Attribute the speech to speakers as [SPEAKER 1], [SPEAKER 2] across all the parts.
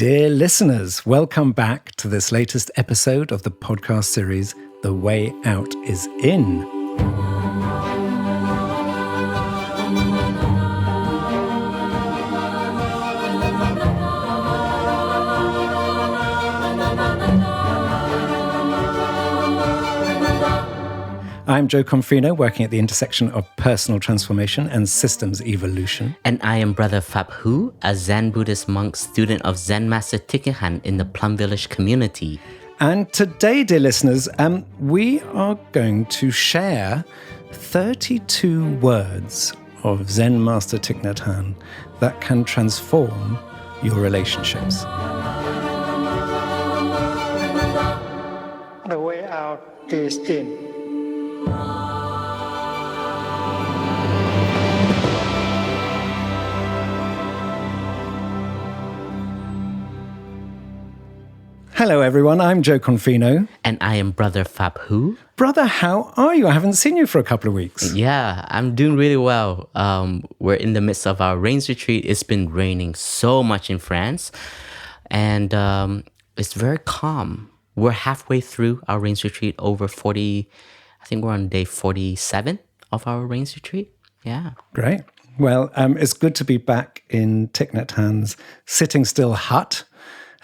[SPEAKER 1] Dear listeners, welcome back to this latest episode of the podcast series, The Way Out is In. I'm Jo Confino, working at the intersection of personal transformation and systems evolution.
[SPEAKER 2] And I am Brother Phap Huu, a Zen Buddhist monk, student of Zen Master Thich and Hanh in the Plum Village community.
[SPEAKER 1] And today, dear listeners, we are going to share 32 words of Zen Master Thich Nhat Hanh that can transform your relationships.
[SPEAKER 3] The way out is in.
[SPEAKER 1] Hello, everyone. I'm Jo Confino.
[SPEAKER 2] And I am Brother Phap Huu.
[SPEAKER 1] Brother, how are you? I haven't seen you for a couple of weeks.
[SPEAKER 2] Yeah, I'm doing really well. We're in the midst of our rains retreat. It's been raining so much in France. And it's very calm. We're halfway through our rains retreat, over 40, I think we're on day 47 of our rains retreat. Yeah.
[SPEAKER 1] Great. Well, it's good to be back in Thich Nhat Hanh's Sitting Still hut,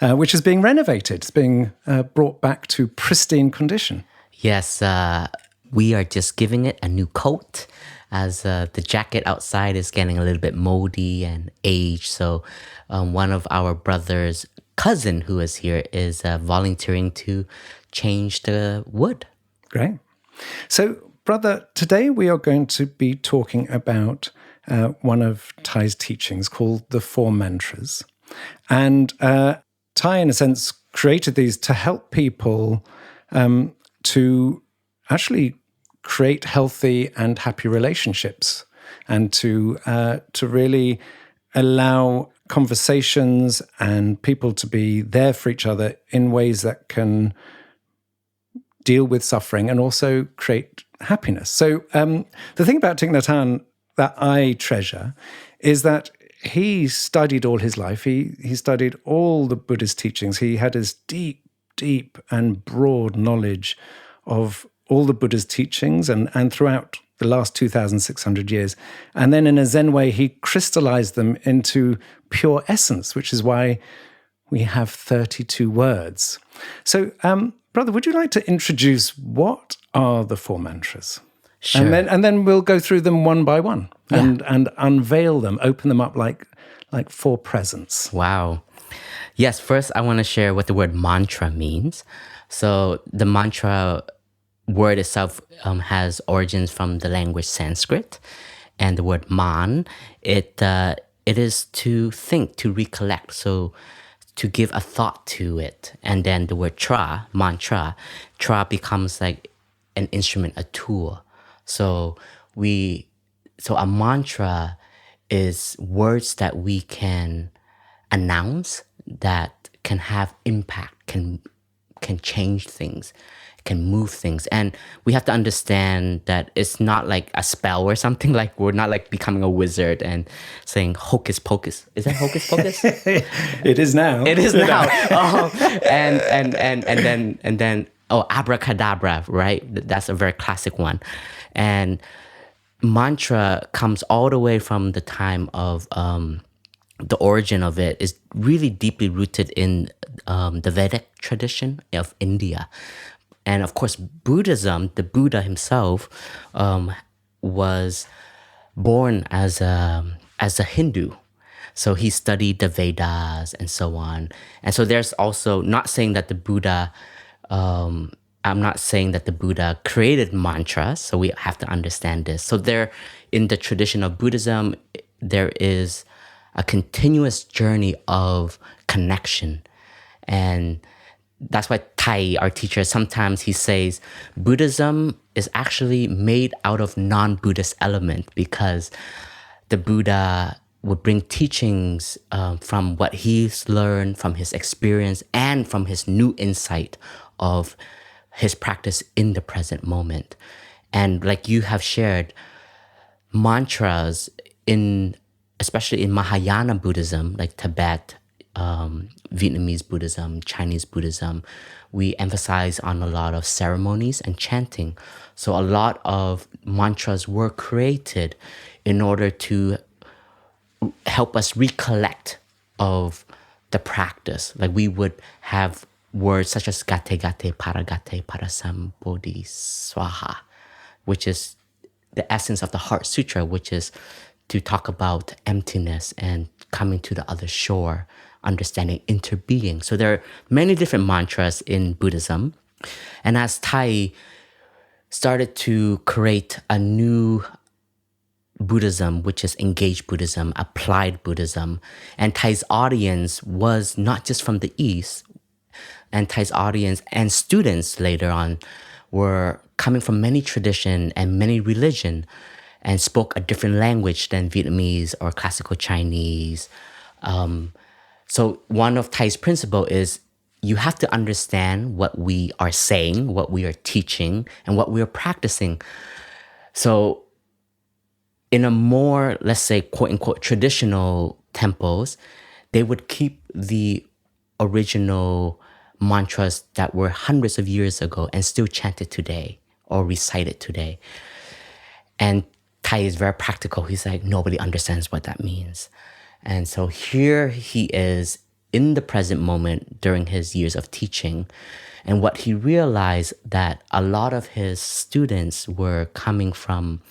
[SPEAKER 1] which is being renovated. It's being brought back to pristine condition.
[SPEAKER 2] Yes, we are just giving it a new coat as the jacket outside is getting a little bit moldy and aged. So one of our brother's cousin who is here is volunteering to change the wood.
[SPEAKER 1] Great. So, brother, today we are going to be talking about one of Thay's teachings called the Four Mantras. And Thay, in a sense, created these to help people to actually create healthy and happy relationships and to really allow conversations and people to be there for each other in ways that can deal with suffering and also create happiness. So the thing about Thich Nhat Hanh that I treasure is that he studied all his life. He studied all the Buddhist teachings. He had his deep and broad knowledge of all the Buddha's teachings and throughout the last 2,600 years. And then in a Zen way, he crystallized them into pure essence, which is why we have 32 words. So, brother, would you like to introduce what are the four mantras?
[SPEAKER 2] Sure.
[SPEAKER 1] And then we'll go through them one by one and unveil them, open them up like four presents.
[SPEAKER 2] Wow. Yes, first I want to share what the word mantra means. So the mantra word itself has origins from the language Sanskrit. And the word man, it is to think, to recollect. So to give a thought to it. And then the word mantra becomes like an instrument, a tool. So a mantra is words that we can announce that can have impact, can change things, can move things. And we have to understand that it's not like a spell or something. Like we're not like becoming a wizard and saying hocus pocus. Is that hocus pocus?
[SPEAKER 1] It is now.
[SPEAKER 2] It is now. And then abracadabra, right? That's a very classic one. And mantra comes all the way from the time of the origin of it is really deeply rooted in the Vedic tradition of India. And of course, Buddhism, the Buddha himself, was born as a Hindu. So he studied the Vedas and so on. And so there's also, not saying that the Buddha, I'm not saying that the Buddha created mantras, so we have to understand this. So there, in the tradition of Buddhism, there is a continuous journey of connection. And that's why Thay, our teacher, sometimes he says Buddhism is actually made out of non-Buddhist element because the Buddha would bring teachings from what he's learned, from his experience, and from his new insight of his practice in the present moment. And like you have shared, mantras especially in Mahayana Buddhism, like Tibet, Vietnamese Buddhism, Chinese Buddhism, we emphasize on a lot of ceremonies and chanting. So a lot of mantras were created in order to help us recollect of the practice. Like we would have words such as gate gate paragate parasam bodhi swaha, which is the essence of the Heart Sutra, which is to talk about emptiness and coming to the other shore, understanding interbeing. So there are many different mantras in Buddhism. And as Thay started to create a new Buddhism, which is engaged Buddhism, applied Buddhism, and Thay's audience was not just from the East, and Thay's audience and students later on were coming from many tradition and many religion and spoke a different language than Vietnamese or classical Chinese. So one of Thay's principle is you have to understand what we are saying, what we are teaching, and what we are practicing. So in a more, let's say, quote unquote, traditional temples, they would keep the original mantras that were hundreds of years ago and still chanted today or recited today. And Thay is very practical. He's like, nobody understands what that means. And so here he is in the present moment during his years of teaching. And what he realized that a lot of his students were coming from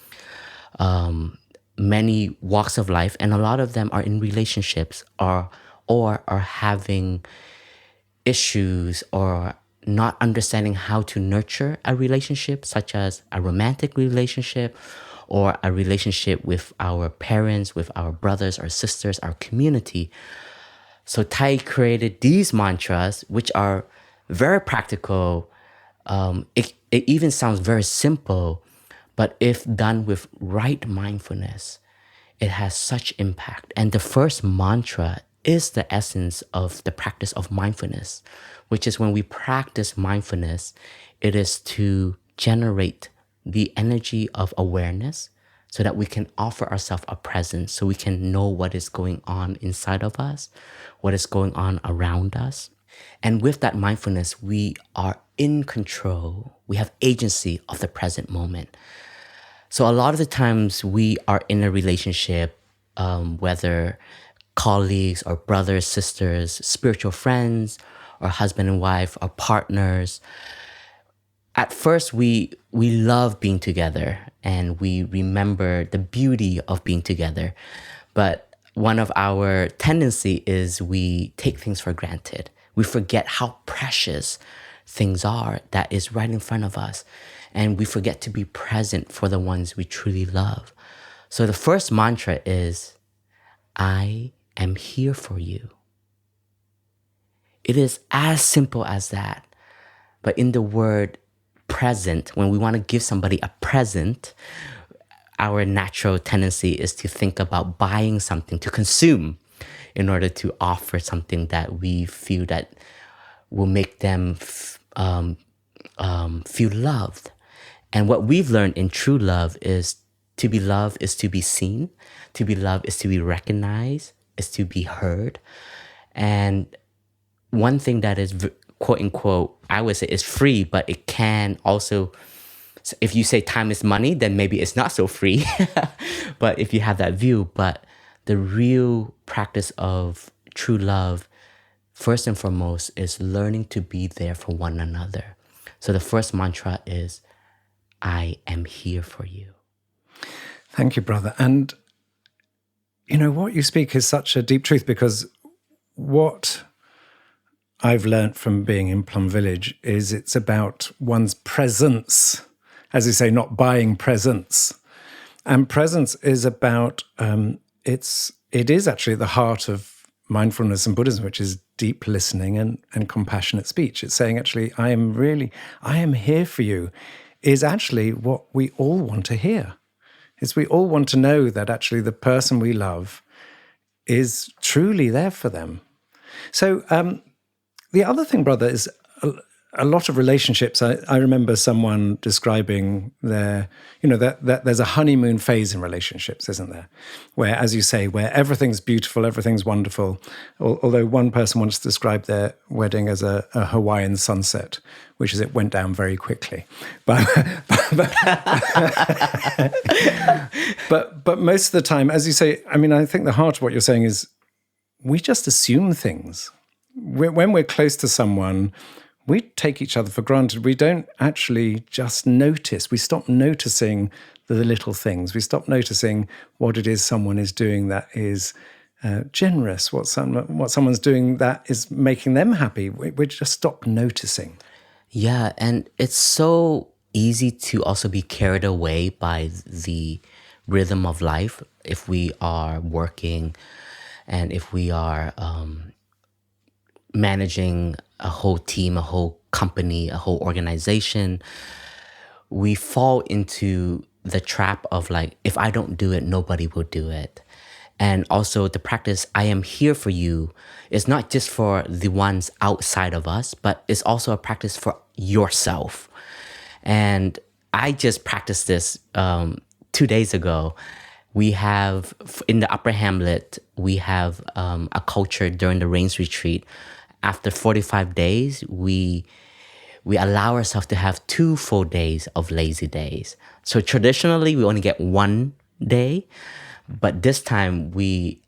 [SPEAKER 2] many walks of life, and a lot of them are in relationships or are having issues or not understanding how to nurture a relationship, such as a romantic relationship or a relationship with our parents, with our brothers or sisters, our community. So Thay created these mantras, which are very practical. It even sounds very simple, but if done with right mindfulness, it has such impact. And the first mantra is the essence of the practice of mindfulness, which is when we practice mindfulness, it is to generate the energy of awareness so that we can offer ourselves a presence, so we can know what is going on inside of us, what is going on around us. And with that mindfulness, we are in control. We have agency of the present moment. So a lot of the times we are in a relationship, whether colleagues or brothers, sisters, spiritual friends, or husband and wife, or partners. At first, we love being together and we remember the beauty of being together. But one of our tendency is we take things for granted. We forget how precious things are that is right in front of us. And we forget to be present for the ones we truly love. So the first mantra is, I am here for you. It is as simple as that. But in the word present, when we want to give somebody a present, our natural tendency is to think about buying something to consume in order to offer something that we feel that will make them feel loved. And what we've learned in true love is to be loved is to be seen. To be loved is to be recognized, is to be heard. And one thing that is, quote unquote, I would say is free, but it can also, if you say time is money, then maybe it's not so free. But if you have that view, but the real practice of true love, first and foremost, is learning to be there for one another. So the first mantra is, I am here for you.
[SPEAKER 1] Thank you, brother. And you know, what you speak is such a deep truth, because what I've learnt from being in Plum Village is it's about one's presence, as you say, not buying presence. And presence is about, it is actually the heart of mindfulness and Buddhism, which is deep listening and compassionate speech. It's saying, actually, I am here for you, is actually what we all want to hear. Is we all want to know that actually the person we love is truly there for them. So the other thing, brother, is a lot of relationships, I remember someone describing that there's a honeymoon phase in relationships, isn't there? Where, as you say, where everything's beautiful, everything's wonderful. Although one person once described their wedding as a Hawaiian sunset, which is it went down very quickly. But most of the time, as you say, I mean, I think the heart of what you're saying is we just assume things. When we're close to someone, we take each other for granted. We don't actually just notice. We stop noticing the little things. We stop noticing what it is someone is doing that is generous, what someone's doing that is making them happy. We just stop noticing.
[SPEAKER 2] Yeah, and it's so easy to also be carried away by the rhythm of life if we are working and if we are managing a whole team, a whole company, a whole organization. We fall into the trap of like, if I don't do it, nobody will do it. And also the practice, I am here for you, is not just for the ones outside of us, but it's also a practice for yourself. And I just practiced this 2 days ago. We have, in the Upper Hamlet, we have a culture during the Rains Retreat. After 45 days, we allow ourselves to have 2 full days of lazy days. So traditionally, we only get 1 day, but this time we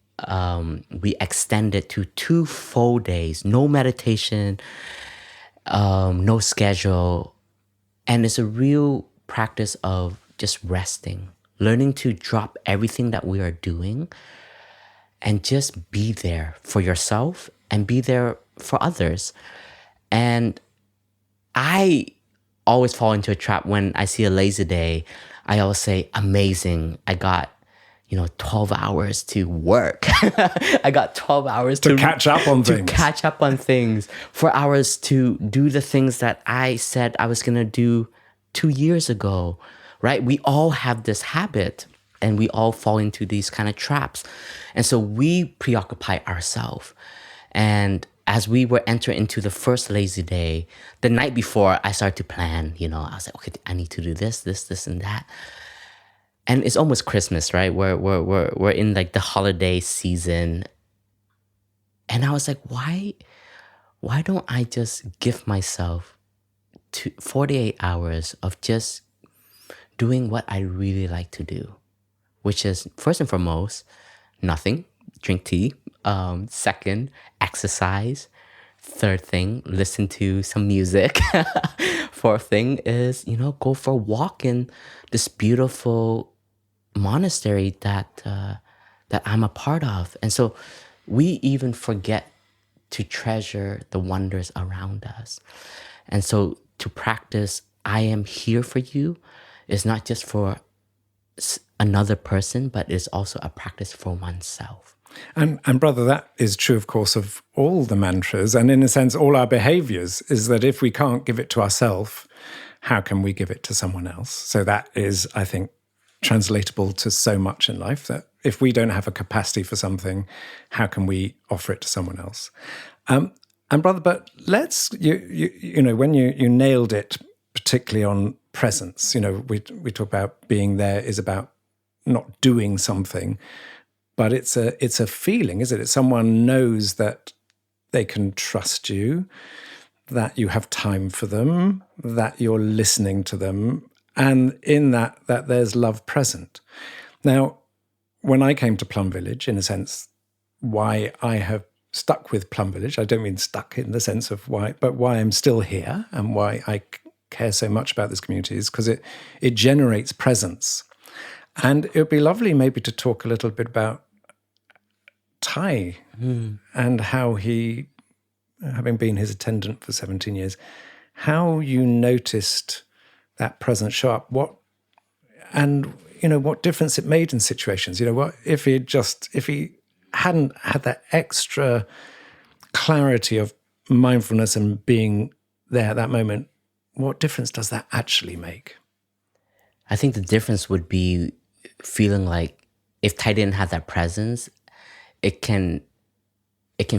[SPEAKER 2] extend it to 2 full days, no meditation, no schedule, and it's a real practice of just resting, learning to drop everything that we are doing and just be there for yourself and be there for others. And I always fall into a trap when I see a lazy day. I always say, amazing, I got 12 hours to work. I got 12 hours
[SPEAKER 1] to catch up on things.
[SPEAKER 2] To catch up on things. 4 hours to do the things that I said I was going to do 2 years ago, right? We all have this habit and we all fall into these kind of traps. And so we preoccupy ourselves. And as we were entering into the first lazy day, the night before I started to plan, I was like, okay, I need to do this, and that. And it's almost Christmas, right? We're in like the holiday season. And I was like, why don't I just give myself 48 hours of just doing what I really like to do, which is first and foremost, nothing, drink tea. Second, exercise. Third thing, listen to some music. Fourth thing is, go for a walk in this beautiful monastery that I'm a part of. And so we even forget to treasure the wonders around us. And so to practice, I am here for you, is not just for another person, but is also a practice for oneself.
[SPEAKER 1] And brother, that is true, of course, of all the mantras. And in a sense, all our behaviors is that if we can't give it to ourselves, how can we give it to someone else? So that is, I think, translatable to so much in life, that if we don't have a capacity for something, how can we offer it to someone else? And brother, but let's, when you nailed it, particularly on presence, we talk about being there is about not doing something, but it's a feeling, isn't it? Someone knows that they can trust you, that you have time for them, that you're listening to them, and in that there's love present. Now, when I came to Plum Village, in a sense, why I have stuck with Plum Village, I don't mean stuck in the sense of why, but why I'm still here and why I care so much about this community is because it generates presence. And it would be lovely maybe to talk a little bit about Thay and how he, having been his attendant for 17 years, how you noticed that presence show up, what difference it made in situations. What if he hadn't had that extra clarity of mindfulness and being there at that moment, what difference does that actually make?
[SPEAKER 2] I think the difference would be feeling like if Thay didn't have that presence, it can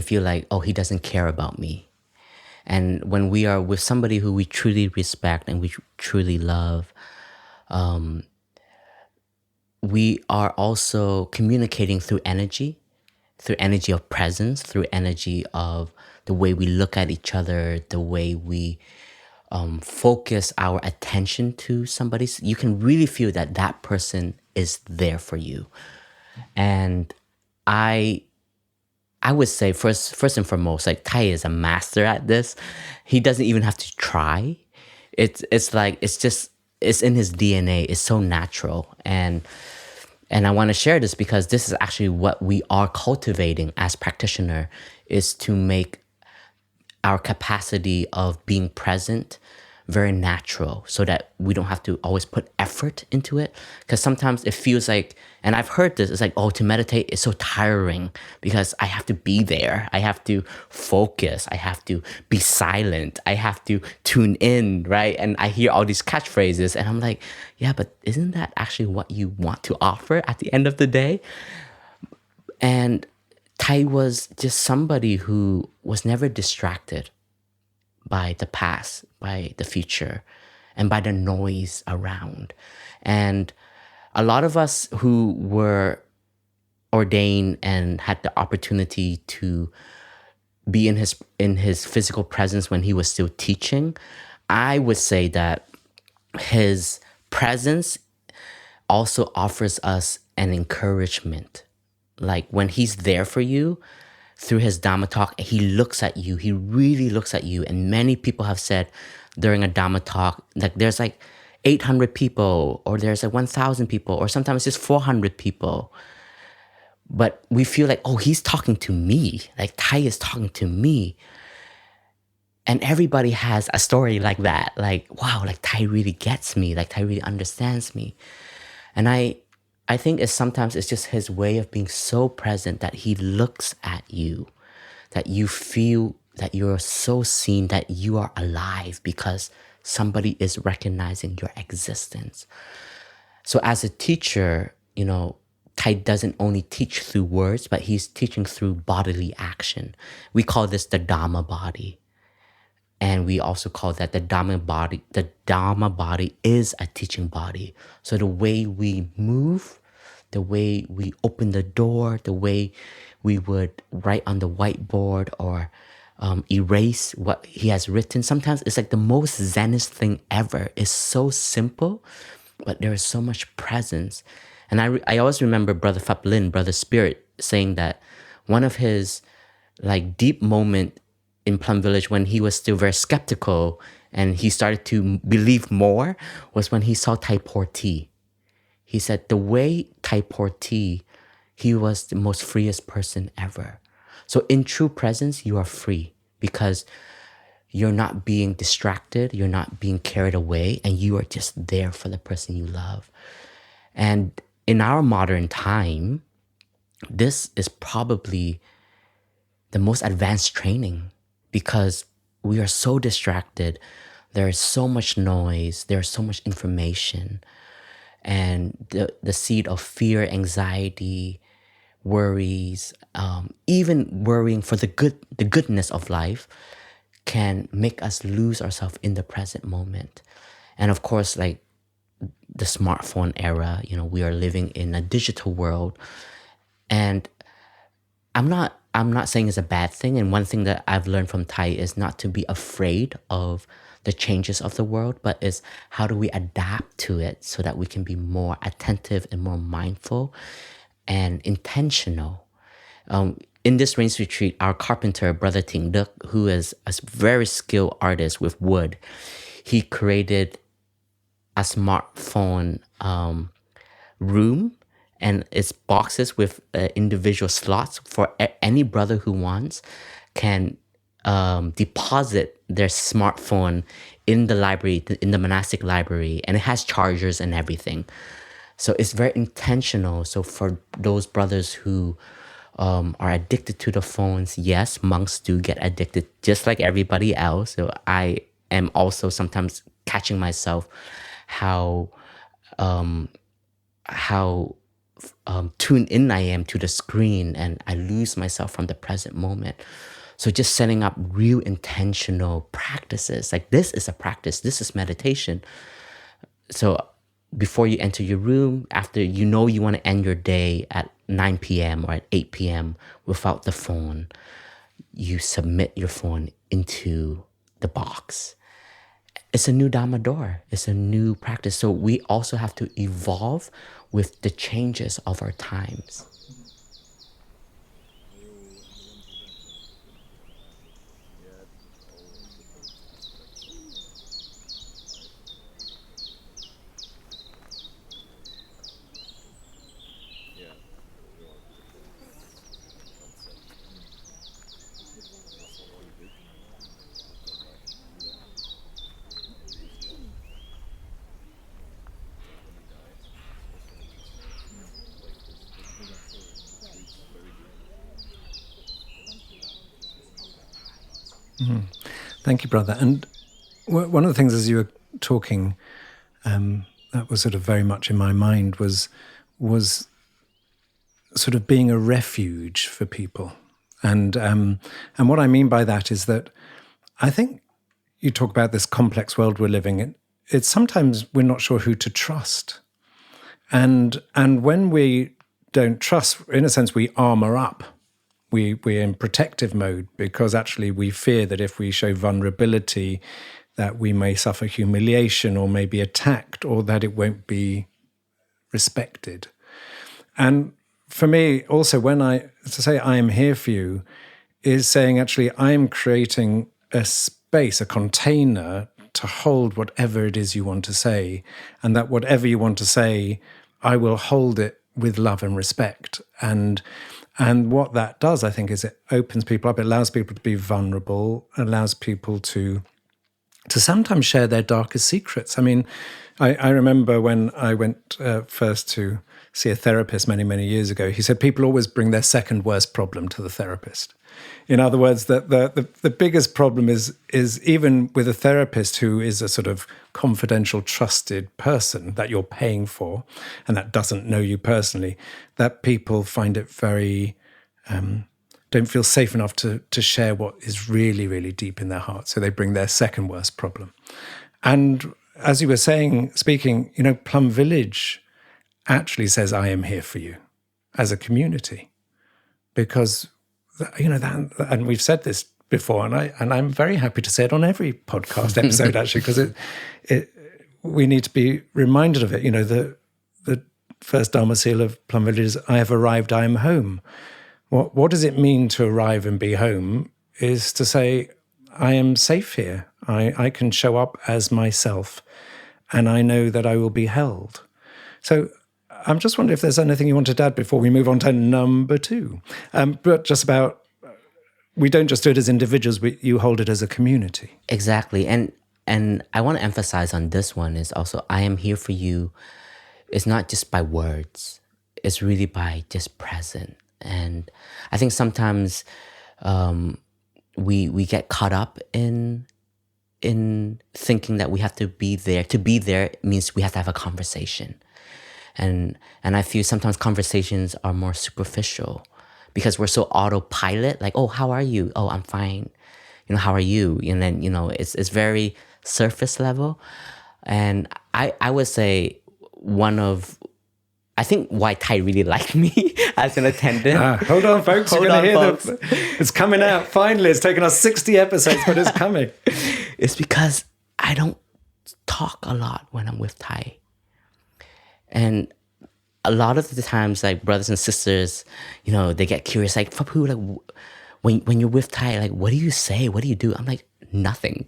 [SPEAKER 2] feel like, oh, he doesn't care about me. And when we are with somebody who we truly respect and we truly love, we are also communicating through energy of presence, through energy of the way we look at each other, the way we focus our attention to somebody. You can really feel that that person is there for you. And I would say first and foremost, like Thay is a master at this. He doesn't even have to try. It's like it's in his DNA. It's so natural. And I want to share this because this is actually what we are cultivating as practitioner, is to make our capacity of being present very natural, so that we don't have to always put effort into it. Because sometimes it feels like, and I've heard this, it's like, oh, to meditate is so tiring because I have to be there. I have to focus. I have to be silent. I have to tune in, right? And I hear all these catchphrases and I'm like, yeah, but isn't that actually what you want to offer at the end of the day? And Thay was just somebody who was never distracted by the past, by the future, and by the noise around. And a lot of us who were ordained and had the opportunity to be in his physical presence when he was still teaching, I would say that his presence also offers us an encouragement. Like when he's there for you, through his Dhamma talk, he looks at you. He really looks at you. And many people have said during a Dhamma talk, like there's like 800 people, or there's like 1,000 people, or sometimes just 400 people. But we feel like, oh, he's talking to me. Like Thay is talking to me. And everybody has a story like that. Like, wow, like Thay really gets me. Like Thay really understands me. And I think sometimes it's just his way of being so present that he looks at you, that you feel that you're so seen, that you are alive because somebody is recognizing your existence. So as a teacher, Thay doesn't only teach through words, but he's teaching through bodily action. We call this the Dhamma body. And we also call that the Dhamma body. The Dhamma body is a teaching body. So the way we move, the way we open the door, the way we would write on the whiteboard or erase what he has written. Sometimes it's like the most Zenist thing ever. It's so simple, but there is so much presence. And I always remember Brother Phap Huu, Brother Spirit, saying that one of his like deep moment in Plum Village when he was still very skeptical and he started to believe more was when he saw Thay pour tea. He said the way Thay poured tea, he was the most freest person ever. So in true presence, you are free because you're not being distracted, you're not being carried away, and you are just there for the person you love. And in our modern time, this is probably the most advanced training because we are so distracted. There is so much noise, there's so much information. And the seed of fear, anxiety, worries, even worrying for the goodness of life can make us lose ourselves in the present moment. And of course, like the smartphone era, we are living in a digital world. And I'm not saying it's a bad thing. And one thing that I've learned from Thay is not to be afraid of the changes of the world, but is how do we adapt to it so that we can be more attentive and more mindful and intentional. In this rains retreat, our carpenter, Brother Thich, who is a very skilled artist with wood, he created a smartphone room, and it's boxes with individual slots for any brother who wants can deposit their smartphone in the library, in the monastic library, and it has chargers and everything. So it's very intentional. So for those brothers who are addicted to the phones, yes, monks do get addicted just like everybody else. So I am also sometimes catching myself how tuned in I am to the screen, and I lose myself from the present moment. So just setting up real intentional practices. Like this is a practice. This is meditation. So before you enter your room, after you know you want to end your day at 9 p.m. or at 8 p.m. without the phone, you submit your phone into the box. It's a new Dharma door. It's a new practice. So we also have to evolve with the changes of our times.
[SPEAKER 1] Thank you, brother. And one of the things as you were talking that was sort of very much in my mind was sort of being a refuge for people. And what I mean by that is that I think you talk about this complex world we're living in. It's sometimes we're not sure who to trust. And when we don't trust, in a sense, we armor up. We're in protective mode because actually we fear that if we show vulnerability, that we may suffer humiliation or may be attacked or that it won't be respected. And for me, also, when to say I am here for you is saying actually I am creating a space, a container to hold whatever it is you want to say, and that whatever you want to say, I will hold it with love and respect. And what that does, I think, is it opens people up. It allows people to be vulnerable, allows people to sometimes share their darkest secrets. I mean, I remember when I went first to see a therapist many, many years ago, he said people always bring their second worst problem to the therapist. In other words, that the biggest problem is even with a therapist who is a sort of confidential, trusted person that you're paying for and that doesn't know you personally, that people find it very, don't feel safe enough to share what is really, really deep in their heart. So they bring their second worst problem. And as you were speaking, Plum Village actually says, I am here for you as a community. Because, that, and we've said this before, and I'm very happy to say it on every podcast episode, actually, because we need to be reminded of it. The first Dharma seal of Plum Village is, I have arrived, I am home. What does it mean to arrive and be home is to say, I am safe here. I can show up as myself, and I know that I will be held. So I'm just wondering if there's anything you wanted to add before we move on to number 2. But just about, we don't just do it as individuals, you hold it as a community.
[SPEAKER 2] Exactly. And I want to emphasize on this one is also, I am here for you. It's not just by words. It's really by just present. And I think sometimes we get caught up in thinking that we have to be there. To be there means we have to have a conversation. And I feel sometimes conversations are more superficial because we're so autopilot, like, oh, how are you? Oh, I'm fine. How are you? And then, it's very surface level. And I would say I think why Thay really liked me as an attendant.
[SPEAKER 1] Hold on, folks. You're going to hear it's coming out. Finally, it's taken us 60 episodes, but it's coming.
[SPEAKER 2] It's because I don't talk a lot when I'm with Thay. And a lot of the times, like brothers and sisters, they get curious, like, Phap Huu, like, when you're with Thay, like, what do you say? What do you do? I'm like, nothing.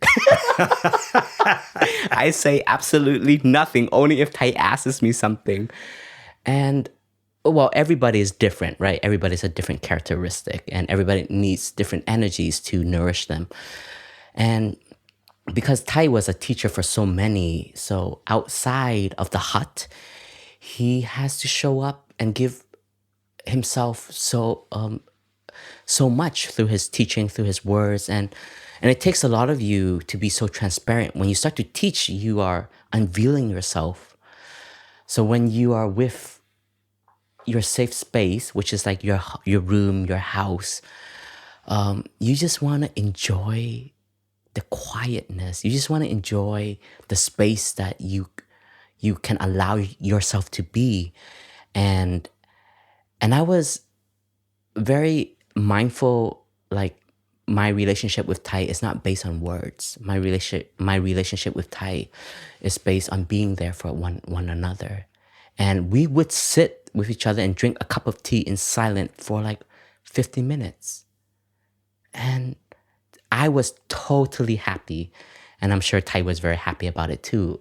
[SPEAKER 2] I say absolutely nothing, only if Thay asks me something. And, well, everybody is different, right? Everybody's a different characteristic, and everybody needs different energies to nourish them. And because Thay was a teacher for so many, so outside of the hut, he has to show up and give himself so much through his teaching, through his words. And it takes a lot of you to be so transparent. When you start to teach, you are unveiling yourself. So when you are with your safe space, which is like your room, your house, you just want to enjoy the quietness. You just want to enjoy the space that you can allow yourself to be. And I was very mindful, like my relationship with Thay is not based on words. My relationship with Thay is based on being there for one another. And we would sit with each other and drink a cup of tea in silence for like 50 minutes. And I was totally happy. And I'm sure Thay was very happy about it too.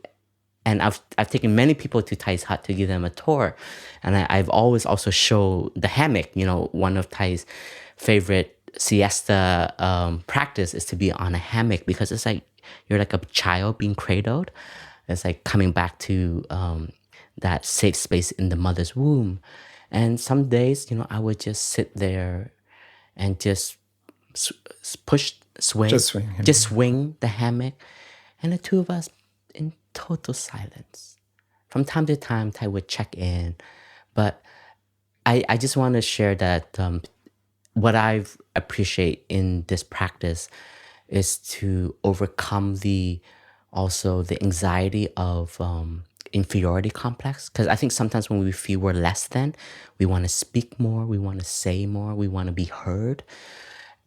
[SPEAKER 2] And I've taken many people to Thay's hut to give them a tour. And I've always also showed the hammock. You know, one of Thay's favorite siesta practice is to be on a hammock, because it's like you're like a child being cradled. It's like coming back to that safe space in the mother's womb. And some days, you know, I would just sit there and just swing the hammock, and the two of us in total silence. From time to time, Thay would check in, but I just want to share that what I appreciate in this practice is to overcome the anxiety of inferiority complex. Because I think sometimes when we feel we're less than, we want to speak more, we want to say more, we want to be heard.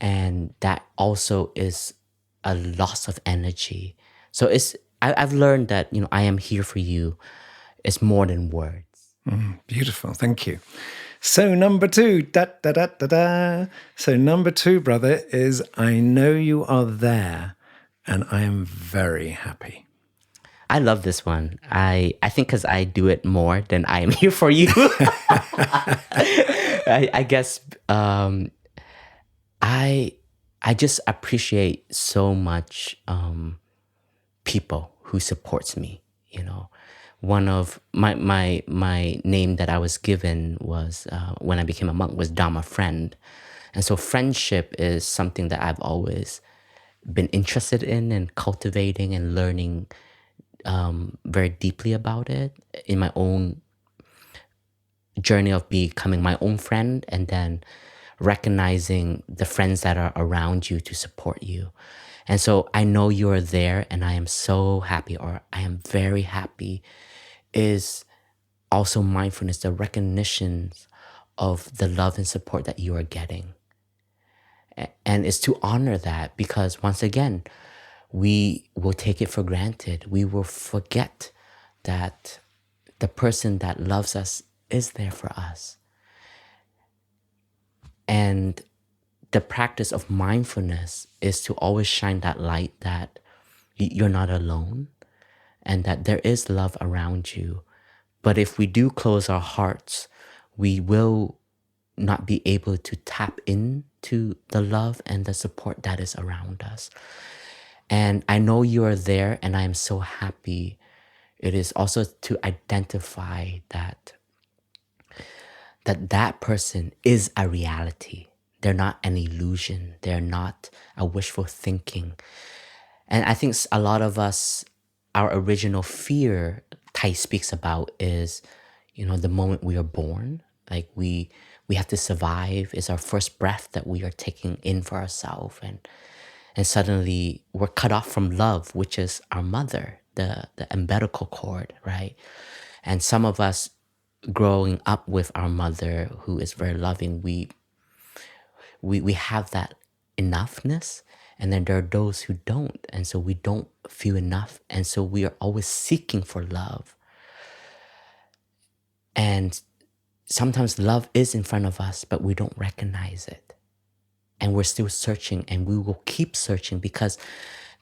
[SPEAKER 2] And that also is a loss of energy. So I've learned that, you know, I am here for you is more than words.
[SPEAKER 1] Beautiful, thank you. So number 2, So number 2, brother, is I know you are there, and I am very happy.
[SPEAKER 2] I love this one. I think because I do it more than I am here for you. I guess I just appreciate so much people who supports me. You know, one of my name that I was given was when I became a monk was Dharma friend, and so friendship is something that I've always been interested in and cultivating and learning very deeply about it in my own journey of becoming my own friend, and then recognizing the friends that are around you to support you. And so I know you're there, and I am so happy, or I am very happy, is also mindfulness, the recognition of the love and support that you are getting. And it's to honor that, because once again, we will take it for granted. We will forget that the person that loves us is there for us. And the practice of mindfulness is to always shine that light that you're not alone and that there is love around you. But if we do close our hearts, we will not be able to tap into the love and the support that is around us. And I know you are there, and I am so happy. It is also to identify that person is a reality. They're not an illusion. They're not a wishful thinking. And I think a lot of us, our original fear Thay speaks about is, you know, the moment we are born. Like we have to survive. It's our first breath that we are taking in for ourselves. And suddenly we're cut off from love, which is our mother, the umbilical cord, right? And some of us growing up with our mother who is very loving, we have that enoughness, and then there are those who don't, and so we don't feel enough, and so we are always seeking for love. And sometimes love is in front of us, but we don't recognize it. And we're still searching, and we will keep searching, because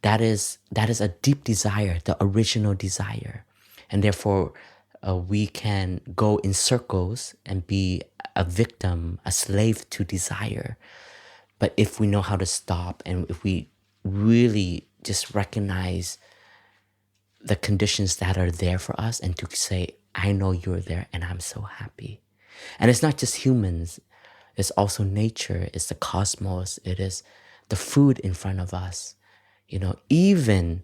[SPEAKER 2] that is a deep desire, the original desire. And therefore, we can go in circles and be a victim, a slave to desire. But if we know how to stop, and if we really just recognize the conditions that are there for us, and to say, I know you're there and I'm so happy. And it's not just humans, it's also nature, it's the cosmos, it is the food in front of us, you know, even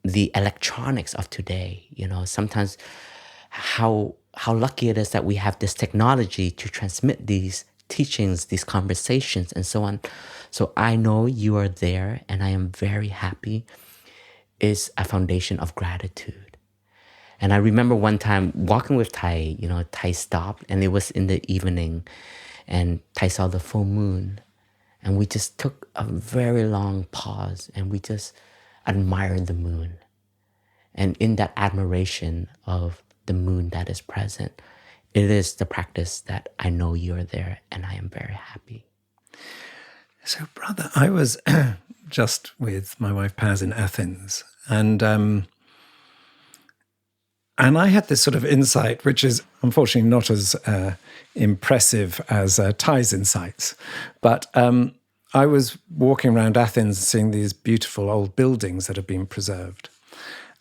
[SPEAKER 2] the electronics of today, you know, sometimes how lucky it is that we have this technology to transmit these teachings, these conversations, and so on. So I know you are there and I am very happy is a foundation of gratitude. And I remember one time walking with Thay, Thay stopped and it was in the evening and Thay saw the full moon. And we just took a very long pause and we just admired the moon. And in that admiration of the moon that is present, it is the practice that I know you're there and I am very happy.
[SPEAKER 1] So, brother, I was just with my wife Paz in Athens, and I had this sort of insight, which is unfortunately not as impressive as Thay's insights. But I was walking around Athens seeing these beautiful old buildings that have been preserved.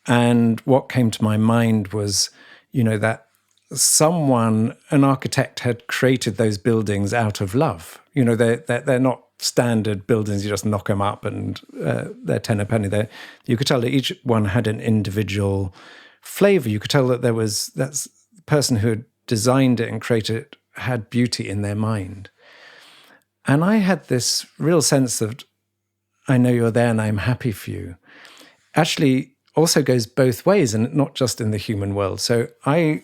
[SPEAKER 1] And what came to my mind was, that an architect had created those buildings out of love. They're not standard buildings, you just knock them up and they're 10 a penny. You could tell that each one had an individual flavor. You could tell that that's the person who had designed it and created it had beauty in their mind. And I had this real sense that I know you're there and I'm happy for you. Actually, also goes both ways and not just in the human world. So I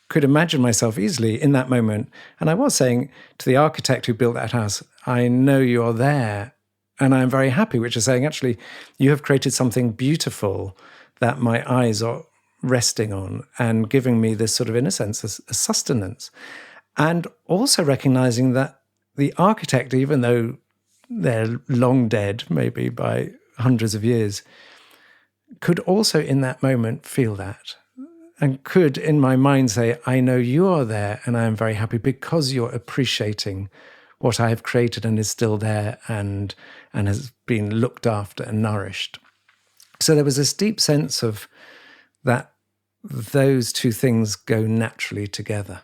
[SPEAKER 1] could imagine myself easily in that moment. And I was saying to the architect who built that house, I know you're there and I'm very happy, which is saying, actually, you have created something beautiful that my eyes are resting on and giving me this sort of, in a sense, a sustenance. And also recognizing that the architect, even though they're long dead, maybe by hundreds of years, could also in that moment feel that and could in my mind say, I know you are there and I am very happy because you're appreciating what I have created and is still there and has been looked after and nourished. So there was this deep sense of that those two things go naturally together.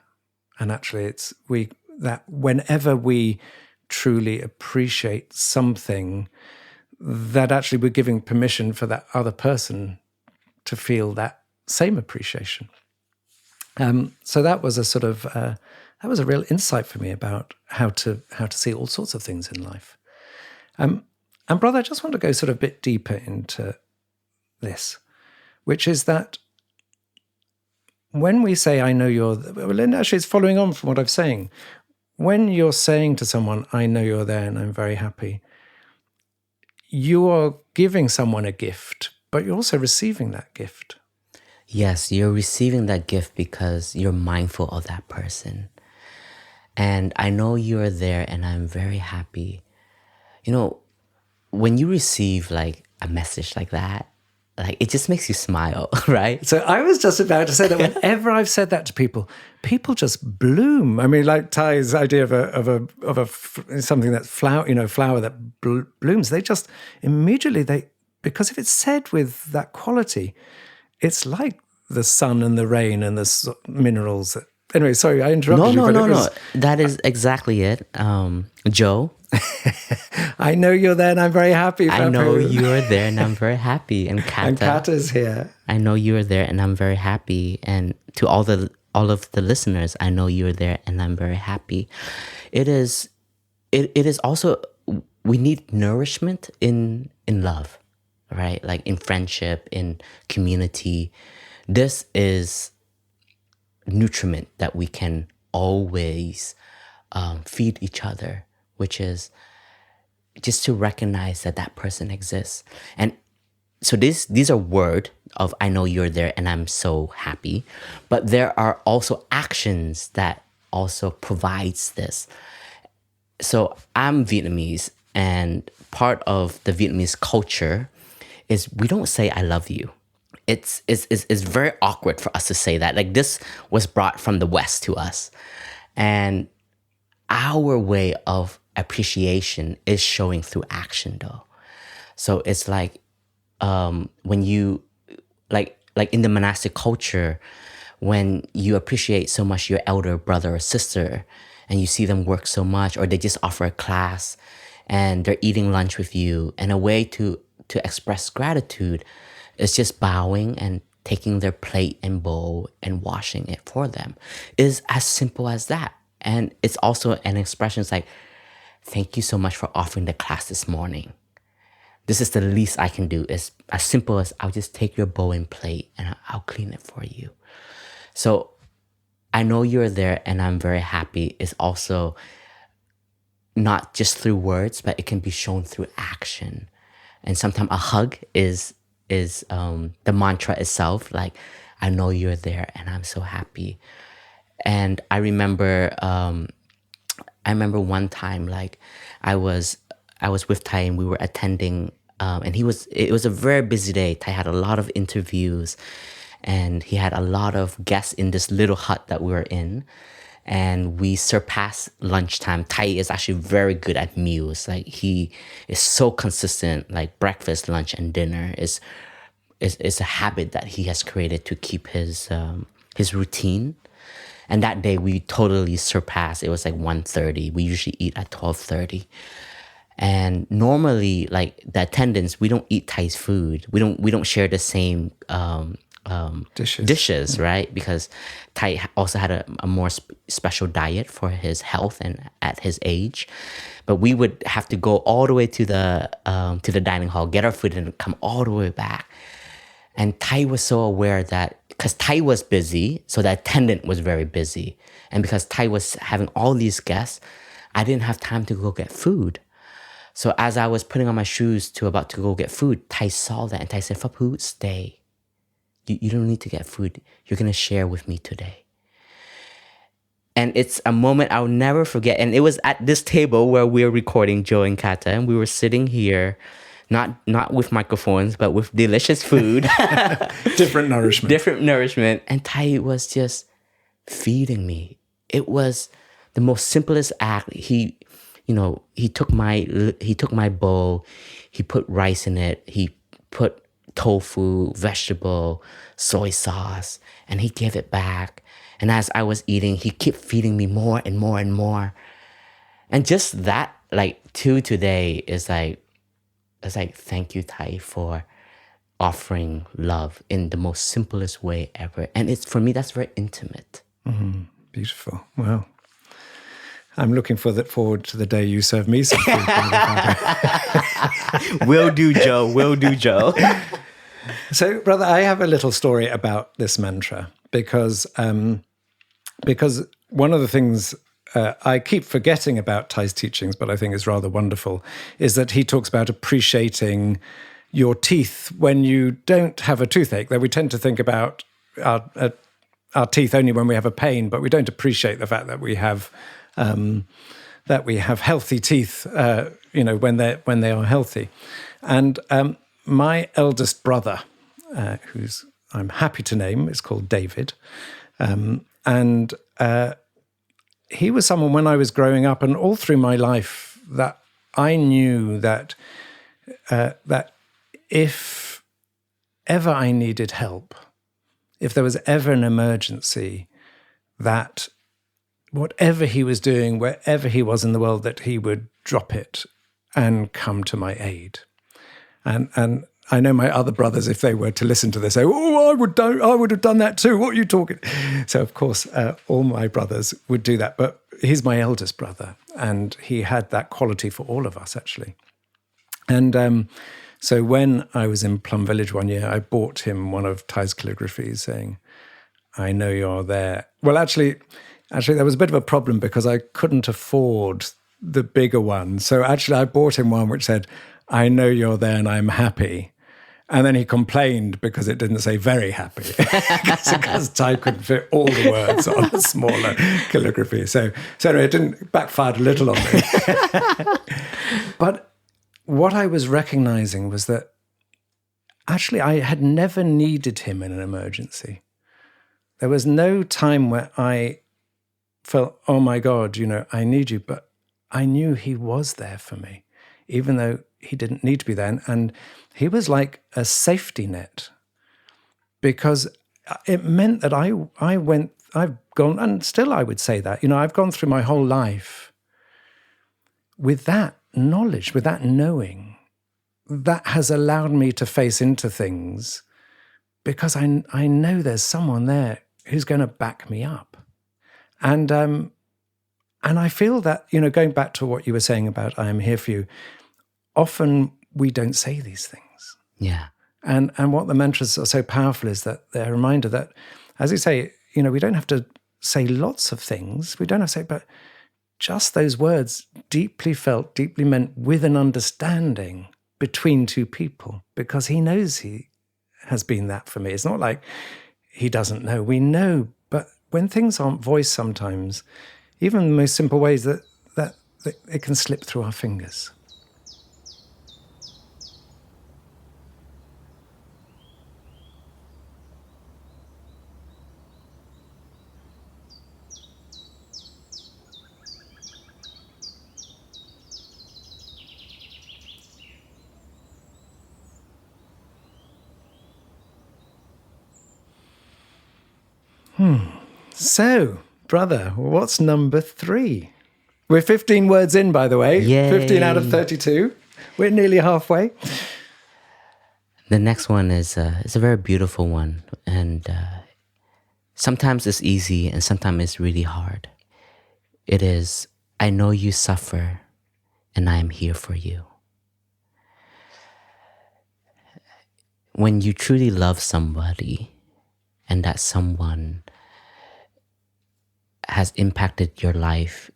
[SPEAKER 1] And actually that whenever we truly appreciate something, that actually we're giving permission for that other person to feel that same appreciation. So that was a sort of that was a real insight for me about how to see all sorts of things in life. And brother, I just want to go sort of a bit deeper into this, which is that when we say I know you're, well, and actually it's following on from what I'm saying. When you're saying to someone, I know you're there and I'm very happy, you are giving someone a gift, but you're also receiving that gift.
[SPEAKER 2] Yes, you're receiving that gift because you're mindful of that person. And I know you're there and I'm very happy. When you receive like a message like that, like it just makes you smile, right?
[SPEAKER 1] So I was just about to say that whenever I've said that to people just bloom. I mean, like Thay's idea of a something that's flower that blooms. They just immediately because if it's said with that quality, it's like the sun and the rain and the minerals. Anyway, sorry, I interrupted you.
[SPEAKER 2] No. That is exactly it. Jo.
[SPEAKER 1] I know you're there and I'm very happy.
[SPEAKER 2] I know you're there and I'm very happy. And
[SPEAKER 1] Kata's here.
[SPEAKER 2] I know you're there and I'm very happy. And to all of the listeners, I know you're there and I'm very happy. It is also, we need nourishment in love, right? Like in friendship, in community. This is nutriment that we can always feed each other, which is just to recognize that person exists. And so these are word of I know you're there and I'm so happy, but there are also actions that also provides this. So I'm Vietnamese, and part of the Vietnamese culture is we don't say I love you. It's very awkward for us to say that. Like this was brought from the West to us. And our way of appreciation is showing through action though. So it's like when you like in the monastic culture, when you appreciate so much your elder brother or sister and you see them work so much, or they just offer a class and they're eating lunch with you, and a way to express gratitude is just bowing and taking their plate and bowl and washing it for them. Is as simple as that. And it's also an expression. It's like, thank you so much for offering the class this morning. This is the least I can do. It's as simple as I'll just take your bowl and plate and I'll clean it for you. So I know you're there and I'm very happy. It's also not just through words, but it can be shown through action. And sometimes a hug is the mantra itself. Like, I know you're there and I'm so happy. And I remember one time, like I was with Thay and we were attending, and it was a very busy day. Thay had a lot of interviews and he had a lot of guests in this little hut that we were in. And we surpassed lunchtime. Thay is actually very good at meals. Like he is so consistent, like breakfast, lunch, and dinner is a habit that he has created to keep his routine. And that day we totally surpassed. It was like 1:30. We usually eat at 12:30. And normally, like the attendants, we don't eat Thai's food. We don't share the same dishes, right? Because Thay also had a more special diet for his health and at his age. But we would have to go all the way to the dining hall, get our food, and come all the way back. And Thay was so aware that because Thay was busy, so the attendant was very busy. And because Thay was having all these guests, I didn't have time to go get food. So as I was putting on my shoes about to go get food, Thay saw that and Thay said, "Phap Huu, stay. You don't need to get food. You're going to share with me today." And it's a moment I'll never forget. And it was at this table where we were recording Jo and Kata, and we were sitting here, not with microphones, but with delicious food.
[SPEAKER 1] Different nourishment.
[SPEAKER 2] And Thay was just feeding me. It was the most simplest act. He took my bowl, he put rice in it, he put tofu, vegetable, soy sauce, and he gave it back. And as I was eating, he kept feeding me more and more and more. And just that, like, to today is like, thank you, Thay, for offering love in the most simplest way ever. And it's, for me, that's very intimate.
[SPEAKER 1] Mm-hmm. Beautiful. Well, I'm looking forward to the day you serve me some food.
[SPEAKER 2] Will do, Jo. Will do, Jo.
[SPEAKER 1] So, brother, I have a little story about this mantra because one of the things I keep forgetting about Thay's teachings, but I think is rather wonderful, is that he talks about appreciating your teeth when you don't have a toothache. That we tend to think about our teeth only when we have a pain, but we don't appreciate the fact that we have healthy teeth, when they are healthy. And my eldest brother, who's I'm happy to name, is called David, and he was someone when I was growing up and all through my life that I knew that if ever I needed help, if there was ever an emergency, that whatever he was doing, wherever he was in the world, that he would drop it and come to my aid. And I know my other brothers, if they were to listen to this, say, "Oh, I would have done that too. What are you talking?" So of course, all my brothers would do that. But he's my eldest brother, and he had that quality for all of us, actually. And so when I was in Plum Village one year, I bought him one of Thay's calligraphies, saying, "I know you're there." Well, actually, there was a bit of a problem because I couldn't afford the bigger one. So actually, I bought him one which said, "I know you're there and I'm happy." And then he complained because it didn't say "very happy," because Thay couldn't fit all the words on a smaller calligraphy. So anyway, it backfired a little on me. But what I was recognizing was that actually I had never needed him in an emergency. There was no time where I felt, "Oh my God, I need you," but I knew he was there for me, even though he didn't need to be there. And he was like a safety net, because it meant that I've gone, and still I would say that, I've gone through my whole life with that knowledge, with that knowing, that has allowed me to face into things because I know there's someone there who's going to back me up. And And I feel that, going back to what you were saying about I am here for you, often we don't say these things.
[SPEAKER 2] Yeah.
[SPEAKER 1] And what the mantras are so powerful is that they're a reminder that, as you say, we don't have to say lots of things. We don't have to say, but just those words deeply felt, deeply meant with an understanding between two people, because he knows he has been that for me. It's not like he doesn't know. We know, but when things aren't voiced sometimes, even the most simple ways that it can slip through our fingers. So, brother, what's number 3? We're 15 words in, by the way.
[SPEAKER 2] Yay.
[SPEAKER 1] 15 out of 32. We're nearly halfway.
[SPEAKER 2] The next one is a very beautiful one. And sometimes it's easy and sometimes it's really hard. It is, I know you suffer and I am here for you. When you truly love somebody and that someone has impacted your life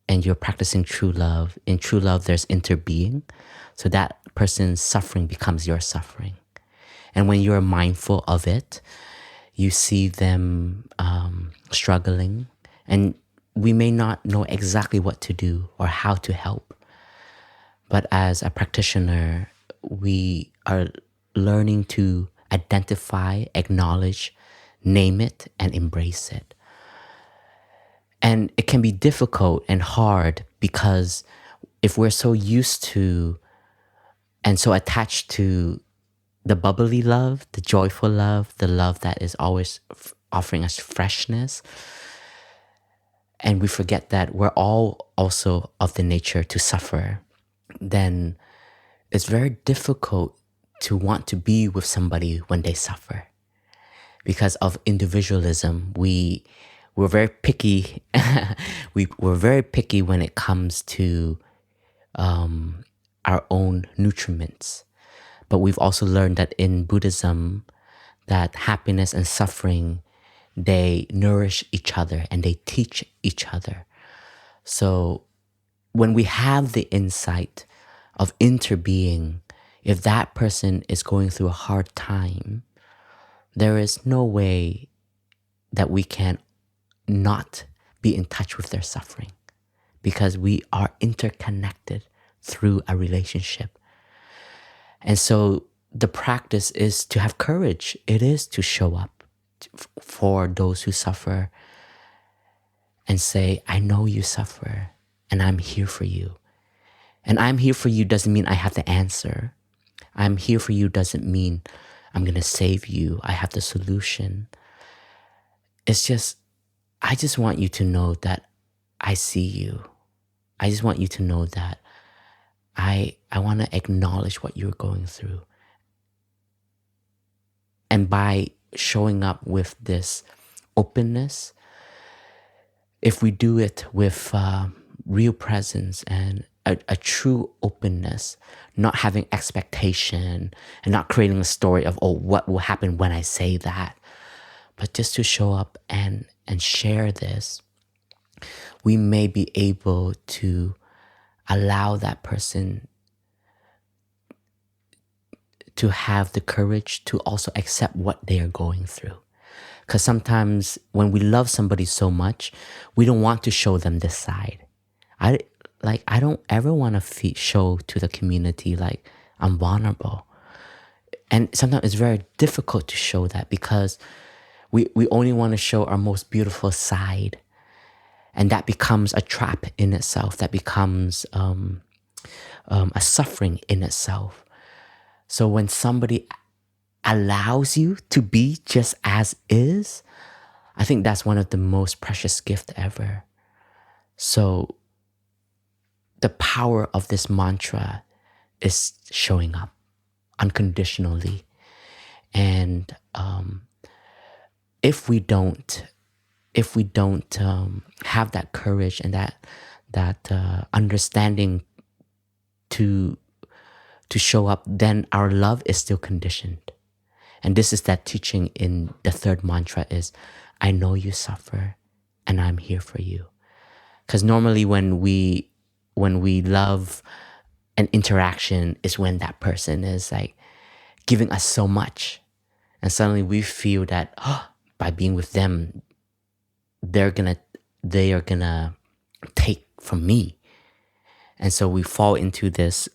[SPEAKER 2] and you're practicing true love, in true love there's interbeing, so that person's suffering becomes your suffering. And when you're mindful of it, you see them struggling, and we may not know exactly what to do or how to help. But as a practitioner, we are learning to identify, acknowledge, name it, and embrace it. And it can be difficult and hard because if we're so used to and so attached to the bubbly love, the joyful love, the love that is always offering us freshness, and we forget that we're all also of the nature to suffer, then it's very difficult to want to be with somebody when they suffer. Because of individualism, we're very picky. We're very picky when it comes to our own nutriments. But we've also learned that in Buddhism, that happiness and suffering, they nourish each other and they teach each other. So when we have the insight of interbeing, if that person is going through a hard time, there is no way that we can not be in touch with their suffering, because we are interconnected through a relationship. And so the practice is to have courage. It is to show up for those who suffer and say, I know you suffer and I'm here for you. And I'm here for you doesn't mean I have the answer. I'm here for you doesn't mean I'm going to save you. I have the solution. It's just, I just want you to know that I see you. I just want you to know that I want to acknowledge what you're going through. And by showing up with this openness, if we do it with real presence and a true openness, not having expectation and not creating a story of, oh, what will happen when I say that, but just to show up and share this, we may be able to allow that person to have the courage to also accept what they are going through. Because sometimes when we love somebody so much, we don't want to show them this side. I don't ever want to show to the community like I'm vulnerable. And sometimes it's very difficult to show that because we only want to show our most beautiful side. And that becomes a trap in itself. That becomes a suffering in itself. So when somebody allows you to be just as is, I think that's one of the most precious gifts ever. So the power of this mantra is showing up unconditionally. And if we don't if we don't have that courage and that understanding to show up, then our love is still conditioned. And this is that teaching in the third mantra is, I know you suffer and I'm here for you. Because normally when we love an interaction is when that person is like giving us so much. And suddenly we feel that by being with them, they are gonna take from me. And so we fall into this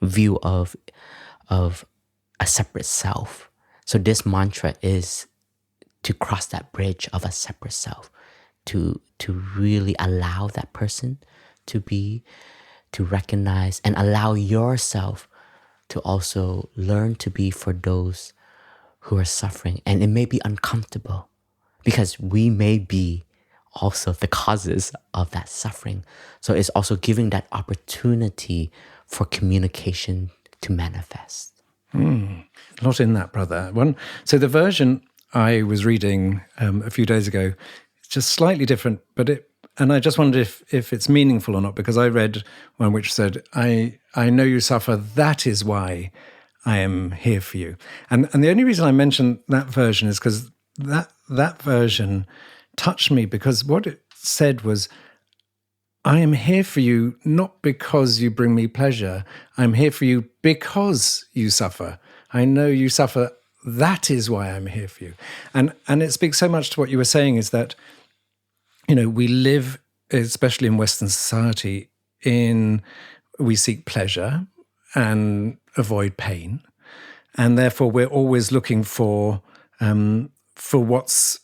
[SPEAKER 2] view of a separate self. So this mantra is to cross that bridge of a separate self, to really allow that person to recognize and allow yourself to also learn to be for those who are suffering. And it may be uncomfortable because we may be also the causes of that suffering. So it's also giving that opportunity for communication to manifest.
[SPEAKER 1] A lot in that, brother. So the version I was reading a few days ago, it's just slightly different, and I just wondered if it's meaningful or not, because I read one which said, I know you suffer, that is why I am here for you. And the only reason I mentioned that version is because that version touched me, because what it said was, I am here for you not because you bring me pleasure. I'm here for you because you suffer. I know you suffer. That is why I'm here for you. And it speaks so much to what you were saying, is that, we live, especially in Western society, we seek pleasure and avoid pain. And therefore we're always looking for what's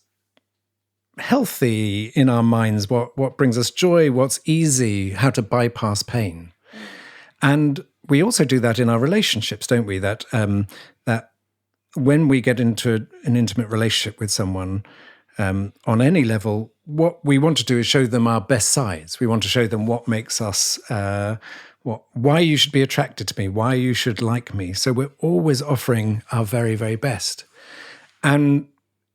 [SPEAKER 1] healthy in our minds, what brings us joy, what's easy, how to bypass pain. And we also do that in our relationships, don't we? That when we get into an intimate relationship with someone, on any level, what we want to do is show them our best sides. We want to show them what makes us, why you should be attracted to me, why you should like me. So we're always offering our very, very best. And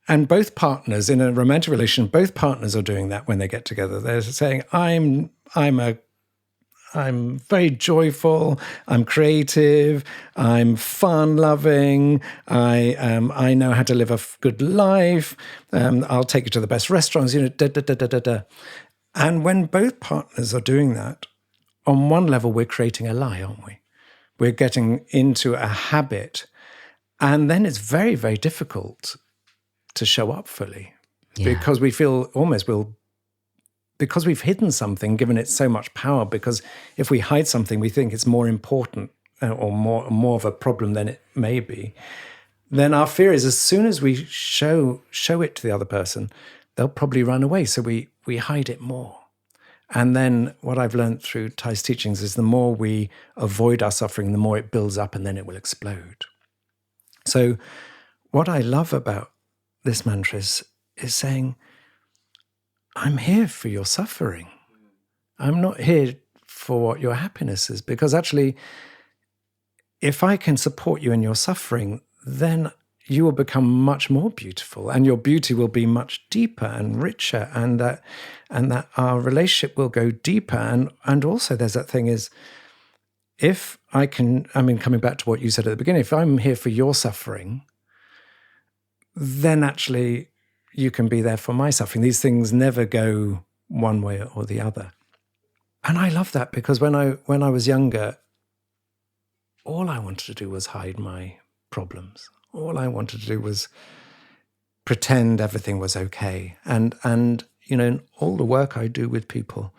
[SPEAKER 1] both partners in a romantic relation, both partners are doing that when they get together. They're saying, I'm very joyful, I'm creative, I'm fun-loving, I know how to live a good life, I'll take you to the best restaurants, And when both partners are doing that, on one level, we're creating a lie, aren't we? We're getting into a habit, and then it's very, very difficult to show up fully, because we feel because we've hidden something, given it so much power. Because if we hide something, we think it's more important or more of a problem than it may be. Then our fear is, as soon as we show it to the other person, they'll probably run away. So we hide it more. And then what I've learned through Thay's teachings is the more we avoid our suffering, the more it builds up, and then it will explode. So what I love about this mantra is saying, I'm here for your suffering. I'm not here for what your happiness is, because actually, if I can support you in your suffering, then you will become much more beautiful, and your beauty will be much deeper and richer, and that our relationship will go deeper. And also there's that thing is, if I can, coming back to what you said at the beginning, if I'm here for your suffering, then actually you can be there for my suffering. These things never go one way or the other. And I love that, because when I was younger, all I wanted to do was hide my problems. All I wanted to do was pretend everything was okay. And in all the work I do with people,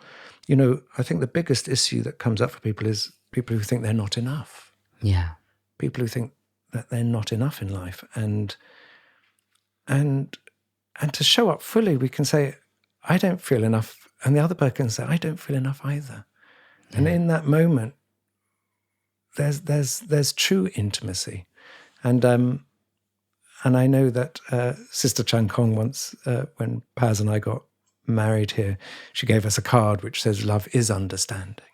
[SPEAKER 1] I think the biggest issue that comes up for people is people who think they're not enough.
[SPEAKER 2] Yeah.
[SPEAKER 1] People who think that they're not enough in life. And to show up fully, we can say, I don't feel enough. And the other person can say, I don't feel enough either. Yeah. And in that moment, there's true intimacy. And I know that Sister Chan Kong once, when Paz and I got married here, she gave us a card which says, love is understanding.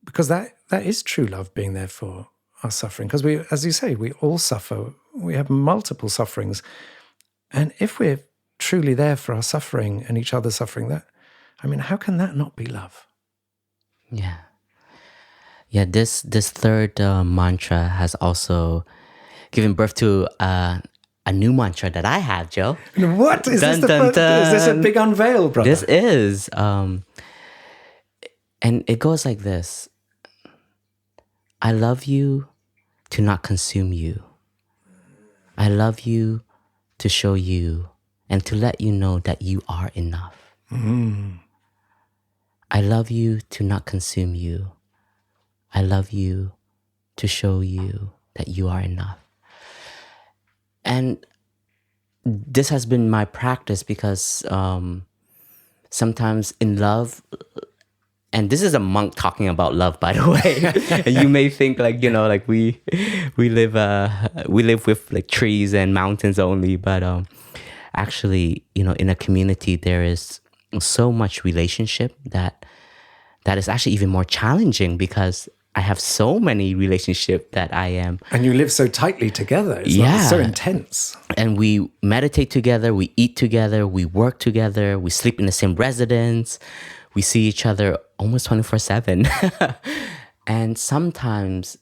[SPEAKER 1] Because that is true love, being there for our suffering. Because we, as you say, we all suffer. We have multiple sufferings. And if we're truly there for our suffering and each other's suffering, how can that not be love?
[SPEAKER 2] Yeah. Yeah, this third mantra has also given birth to a new mantra that I have, Joe.
[SPEAKER 1] What? Is
[SPEAKER 2] Dun,
[SPEAKER 1] this
[SPEAKER 2] dun, dun.
[SPEAKER 1] Is this a big unveil, brother?
[SPEAKER 2] This is. And it goes like this. I love you to not consume you. I love you to show you and to let you know that you are enough. I love you to not consume you. I love you to show you that you are enough. And this has been my practice because sometimes in love, and this is a monk talking about love, by the way. And you may think like, like we live with like trees and mountains only, but actually, in a community there is so much relationship that is actually even more challenging because I have so many relationships that I am.
[SPEAKER 1] And you live so tightly together. It's so intense.
[SPEAKER 2] And we meditate together, we eat together, we work together, we sleep in the same residence. We see each other almost 24/7. And sometimes,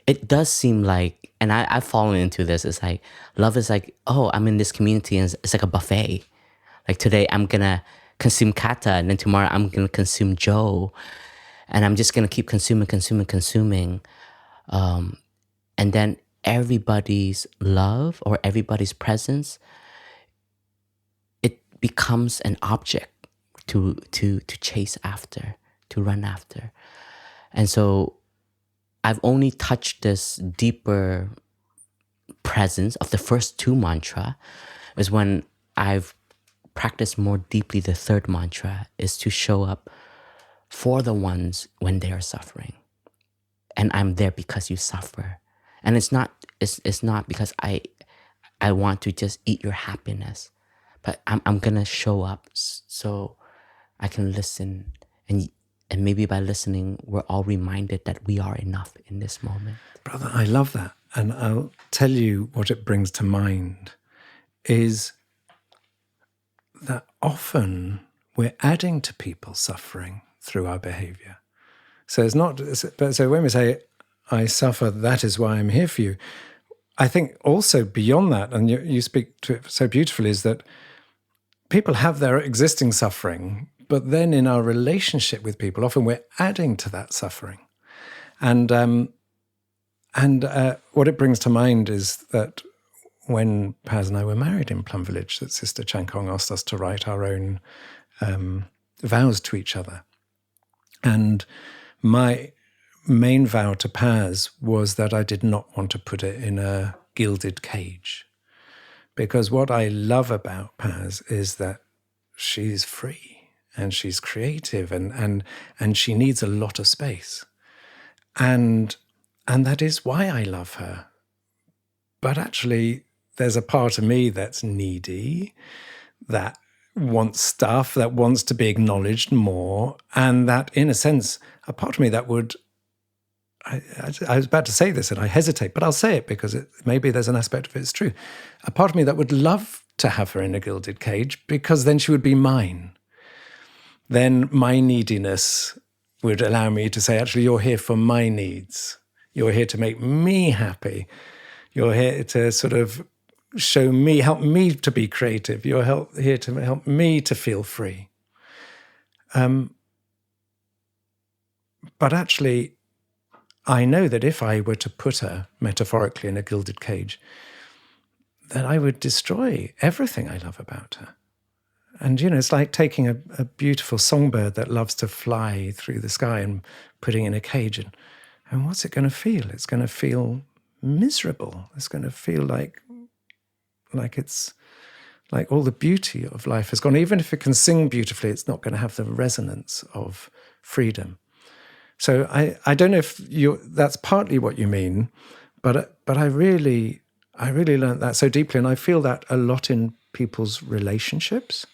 [SPEAKER 2] it does seem like, and I've fallen into this, it's like, love is like, oh, I'm in this community and it's like a buffet. Like today I'm going to consume Kata and then tomorrow I'm going to consume Jo. And I'm just going to keep consuming. And then everybody's love or everybody's presence, it becomes an object to chase after, to run after. And so I've only touched this deeper presence of the first two mantra is when I've practiced more deeply the third mantra is to show up for the ones when they are suffering. And I'm there because you suffer. And it's not because I want to just eat your happiness, but I'm gonna show up so I can listen, and maybe by listening, we're all reminded that we are enough in this moment.
[SPEAKER 1] Brother, I love that. And I'll tell you what it brings to mind is that often we're adding to people's suffering through our behavior. So so when we say, I suffer, that is why I'm here for you, I think also beyond that, and you speak to it so beautifully, is that people have their existing suffering, but then in our relationship with people, often we're adding to that suffering. And what it brings to mind is that when Paz and I were married in Plum Village, that Sister Chan Kong asked us to write our own vows to each other. And my main vow to Paz was that I did not want to put it in a gilded cage. Because what I love about Paz is that she's free and she's creative and she needs a lot of space. And that is why I love her. But actually, there's a part of me that's needy, that wants stuff, that wants to be acknowledged more, and that, in a sense, a part of me that would, I was about to say this and I hesitate, but I'll say it because maybe there's an aspect of it that's true. A part of me that would love to have her in a gilded cage because then she would be mine. Then my neediness would allow me to say, actually, you're here for my needs. You're here to make me happy. You're here to sort of show me, help me to be creative. You're here to help me to feel free. But actually, I know that if I were to put her metaphorically in a gilded cage, then I would destroy everything I love about her. And, it's like taking a beautiful songbird that loves to fly through the sky and putting in a cage. And what's it going to feel? It's going to feel miserable. It's going to feel like it's like all the beauty of life has gone. Even if it can sing beautifully, it's not going to have the resonance of freedom. So I don't know if that's partly what you mean, but I really learned that so deeply, and I feel that a lot in people's relationships,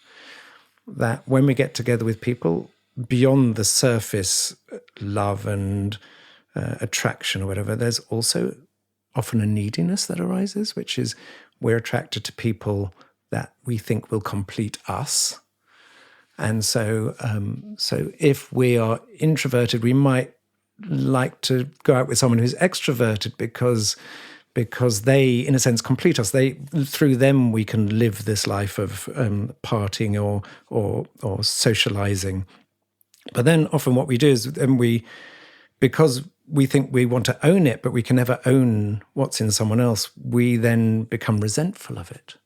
[SPEAKER 1] that when we get together with people, beyond the surface love and attraction or whatever, there's also often a neediness that arises, which is we're attracted to people that we think will complete us. And so, so if we are introverted, we might like to go out with someone who's extroverted because they, in a sense, complete us. Through them, we can live this life of partying or socializing. But then often what we do is because we think we want to own it, but we can never own what's in someone else, we then become resentful of it.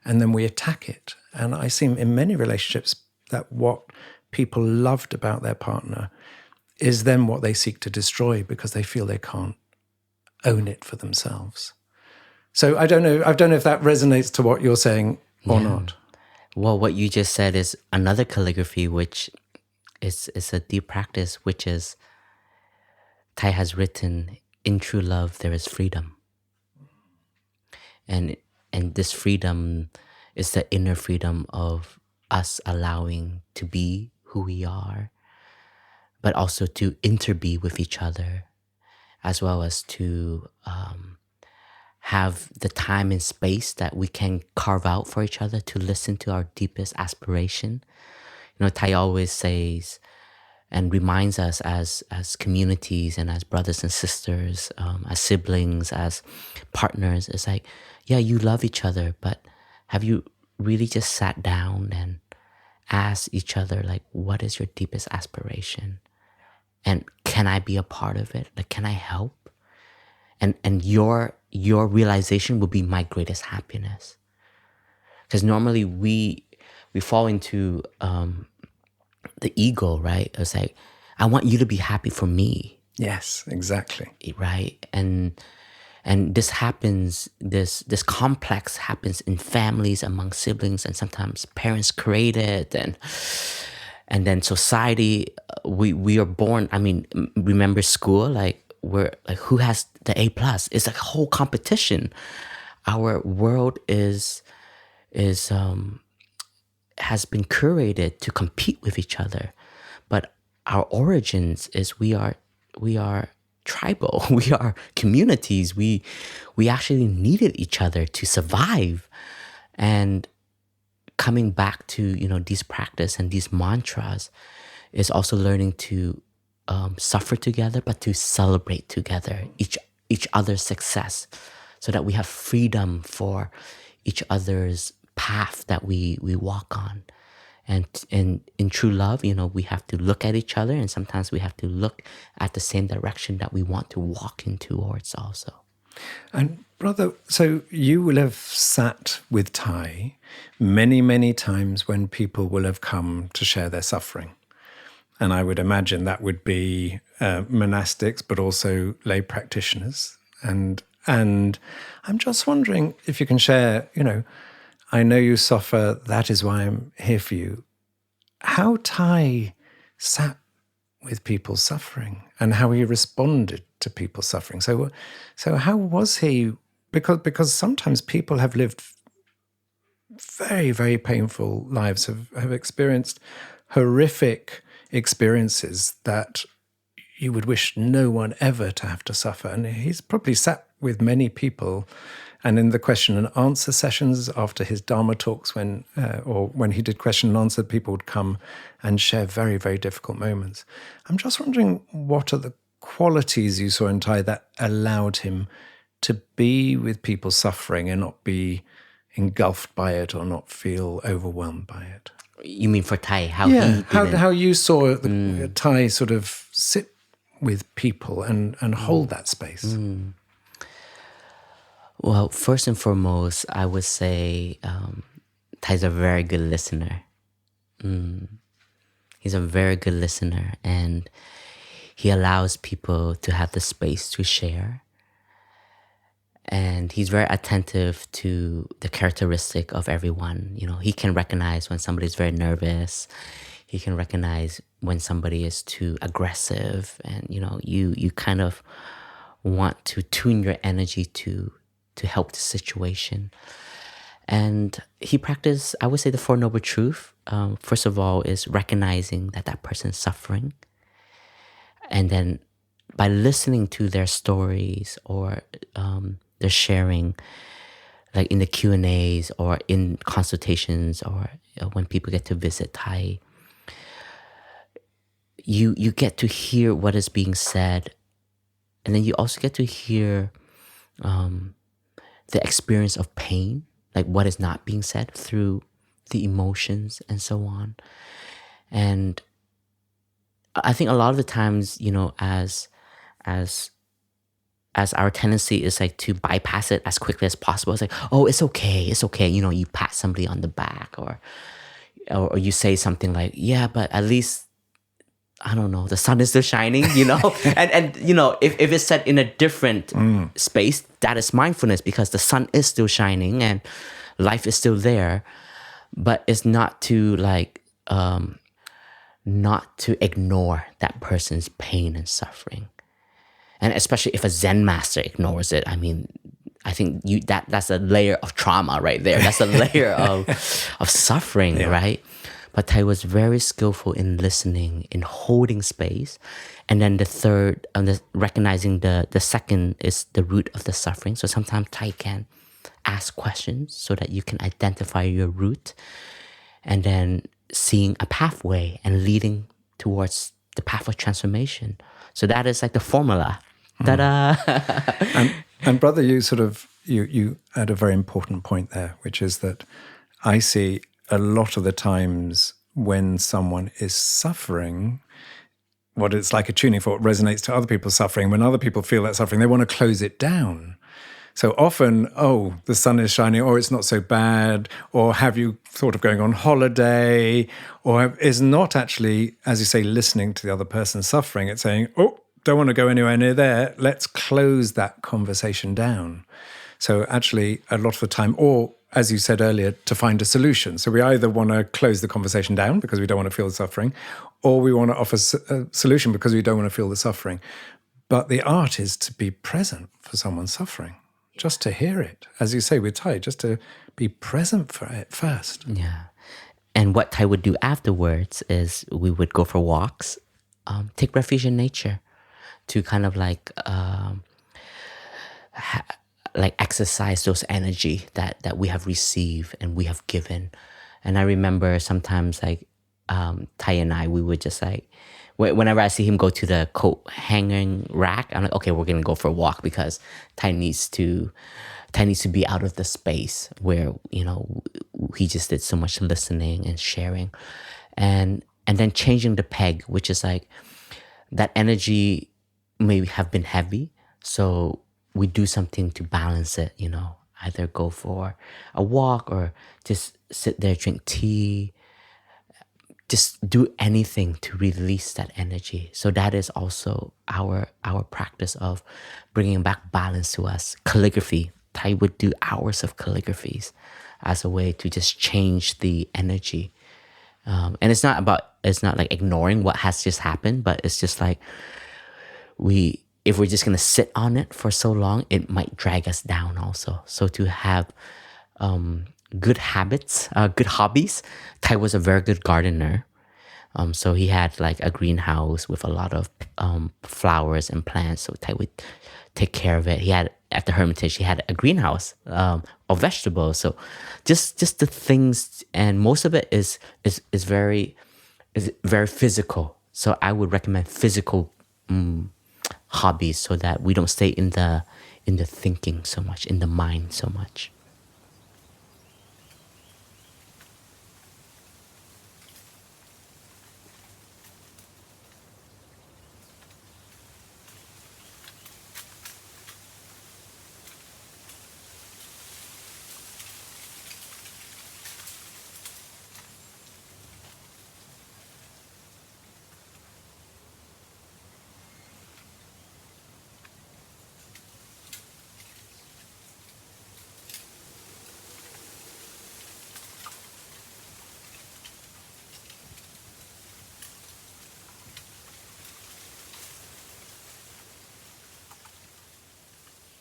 [SPEAKER 1] And then we attack it. And I see in many relationships that what people loved about their partner is then what they seek to destroy because they feel they can't own it for themselves. So I don't know if that resonates to what you're saying or not.
[SPEAKER 2] Well, what you just said is another calligraphy, which is a deep practice, which is Thay has written, in true love, there is freedom. And this freedom is the inner freedom of us allowing to be who we are, but also to interbe with each other, as well as to have the time and space that we can carve out for each other to listen to our deepest aspiration. You know, Thay always says and reminds us as communities and as brothers and sisters, as siblings, as partners, it's like, yeah, you love each other, but have you really just sat down and asked each other, like, what is your deepest aspiration? And can I be a part of it? Like, can I help? And your realization will be my greatest happiness. Because normally we fall into the ego, right? It's like, I want you to be happy for me.
[SPEAKER 1] Yes, exactly.
[SPEAKER 2] Right? And this happens, this complex happens in families, among siblings, and sometimes parents create it, and then society. We are born. I mean, remember school? Like, we're like, who has the A+? It's like a whole competition. Our world has been curated to compete with each other, but our origins is we are tribal. We are communities. We actually needed each other to survive. And coming back to these practice and these mantras is also learning to suffer together, but to celebrate together each other's success, so that we have freedom for each other's path that we walk on. And in true love, we have to look at each other, and sometimes we have to look at the same direction that we want to walk in towards also.
[SPEAKER 1] And brother, so you will have sat with Thay many, many times when people will have come to share their suffering. And I would imagine that would be monastics, but also lay practitioners. And I'm just wondering if you can share, I know you suffer, that is why I'm here for you. How Thay sat with people's suffering and how he responded to people's suffering. So how was he? Because sometimes people have lived very, very painful lives, have experienced horrific experiences that you would wish no one ever to have to suffer. And he's probably sat with many people. And in the question and answer sessions after his Dharma talks, when he did question and answer, people would come and share very, very difficult moments. I'm just wondering, what are the qualities you saw in Thay that allowed him to be with people suffering and not be engulfed by it or not feel overwhelmed by it?
[SPEAKER 2] You mean for Thay?
[SPEAKER 1] How you saw Thay sort of sit with people and hold that space?
[SPEAKER 2] Well, first and foremost, I would say Thay's a very good listener. He's a very good listener, and he allows people to have the space to share. And he's very attentive to the characteristic of everyone. He can recognize when somebody's very nervous. He can recognize when somebody is too aggressive, and you kind of want to tune your energy to help the situation. And he practiced, I would say, the Four Noble Truths. First of all, is recognizing that person's suffering. And then by listening to their stories or their sharing, like in the Q&As or in consultations, or when people get to visit Thay, you get to hear what is being said, and then you also get to hear the experience of pain, like what is not being said through the emotions and so on. And I think a lot of the times, as our tendency is like to bypass it as quickly as possible. It's like, oh, it's okay. You pat somebody on the back, or you say something like, yeah, but at least, I don't know, the sun is still shining, and if it's said in a different space, that is mindfulness, because the sun is still shining and life is still there. But it's not to not to ignore that person's pain and suffering. And especially if a Zen master ignores it, I think that's a layer of trauma right there. That's a layer of suffering, right? But Thay was very skillful in listening, in holding space. And then the third, recognizing the second is the root of the suffering. So sometimes Thay can ask questions so that you can identify your root, and then seeing a pathway and leading towards the path of transformation. So that is like the formula. Ta-da!
[SPEAKER 1] And brother, you add a very important point there, which is that I see a lot of the times when someone is suffering, what it's like a tuning fork resonates to other people's suffering. When other people feel that suffering, they want to close it down. So often, oh, the sun is shining, or it's not so bad, or have you thought of going on holiday, or is not actually, as you say, listening to the other person's suffering. It's saying, oh, don't want to go anywhere near there. Let's close that conversation down. So actually, a lot of the time, or as you said earlier, to find a solution. So we either want to close the conversation down because we don't want to feel the suffering, or we want to offer a solution because we don't want to feel the suffering. But the art is to be present for someone's suffering. Just to hear it, as you say with Thay, just to be present for it first.
[SPEAKER 2] Yeah. And what Thay would do afterwards is we would go for walks, take refuge in nature, to kind of like exercise those energy that we have received and we have given. And I remember sometimes like Thay and I, we would just like, whenever I see him go to the coat hanging rack, I'm like, okay, we're gonna go for a walk, because Thay needs to be out of the space where he just did so much listening and sharing, and then changing the peg, which is like that energy may have been heavy, so we do something to balance it. Either go for a walk or just sit there, drink tea. Just do anything to release that energy. So that is also our practice of bringing back balance to us. Calligraphy. Thay would do hours of calligraphies as a way to just change the energy. And it's not like ignoring what has just happened, but it's just like if we're just gonna sit on it for so long, it might drag us down also. So to have good habits, good hobbies. Thay was a very good gardener. So he had like a greenhouse with a lot of flowers and plants. So Thay would take care of it. He had, at the Hermitage, he had a greenhouse of vegetables. So just the things, and most of it is very physical. So I would recommend physical hobbies, so that we don't stay in the thinking so much, in the mind so much.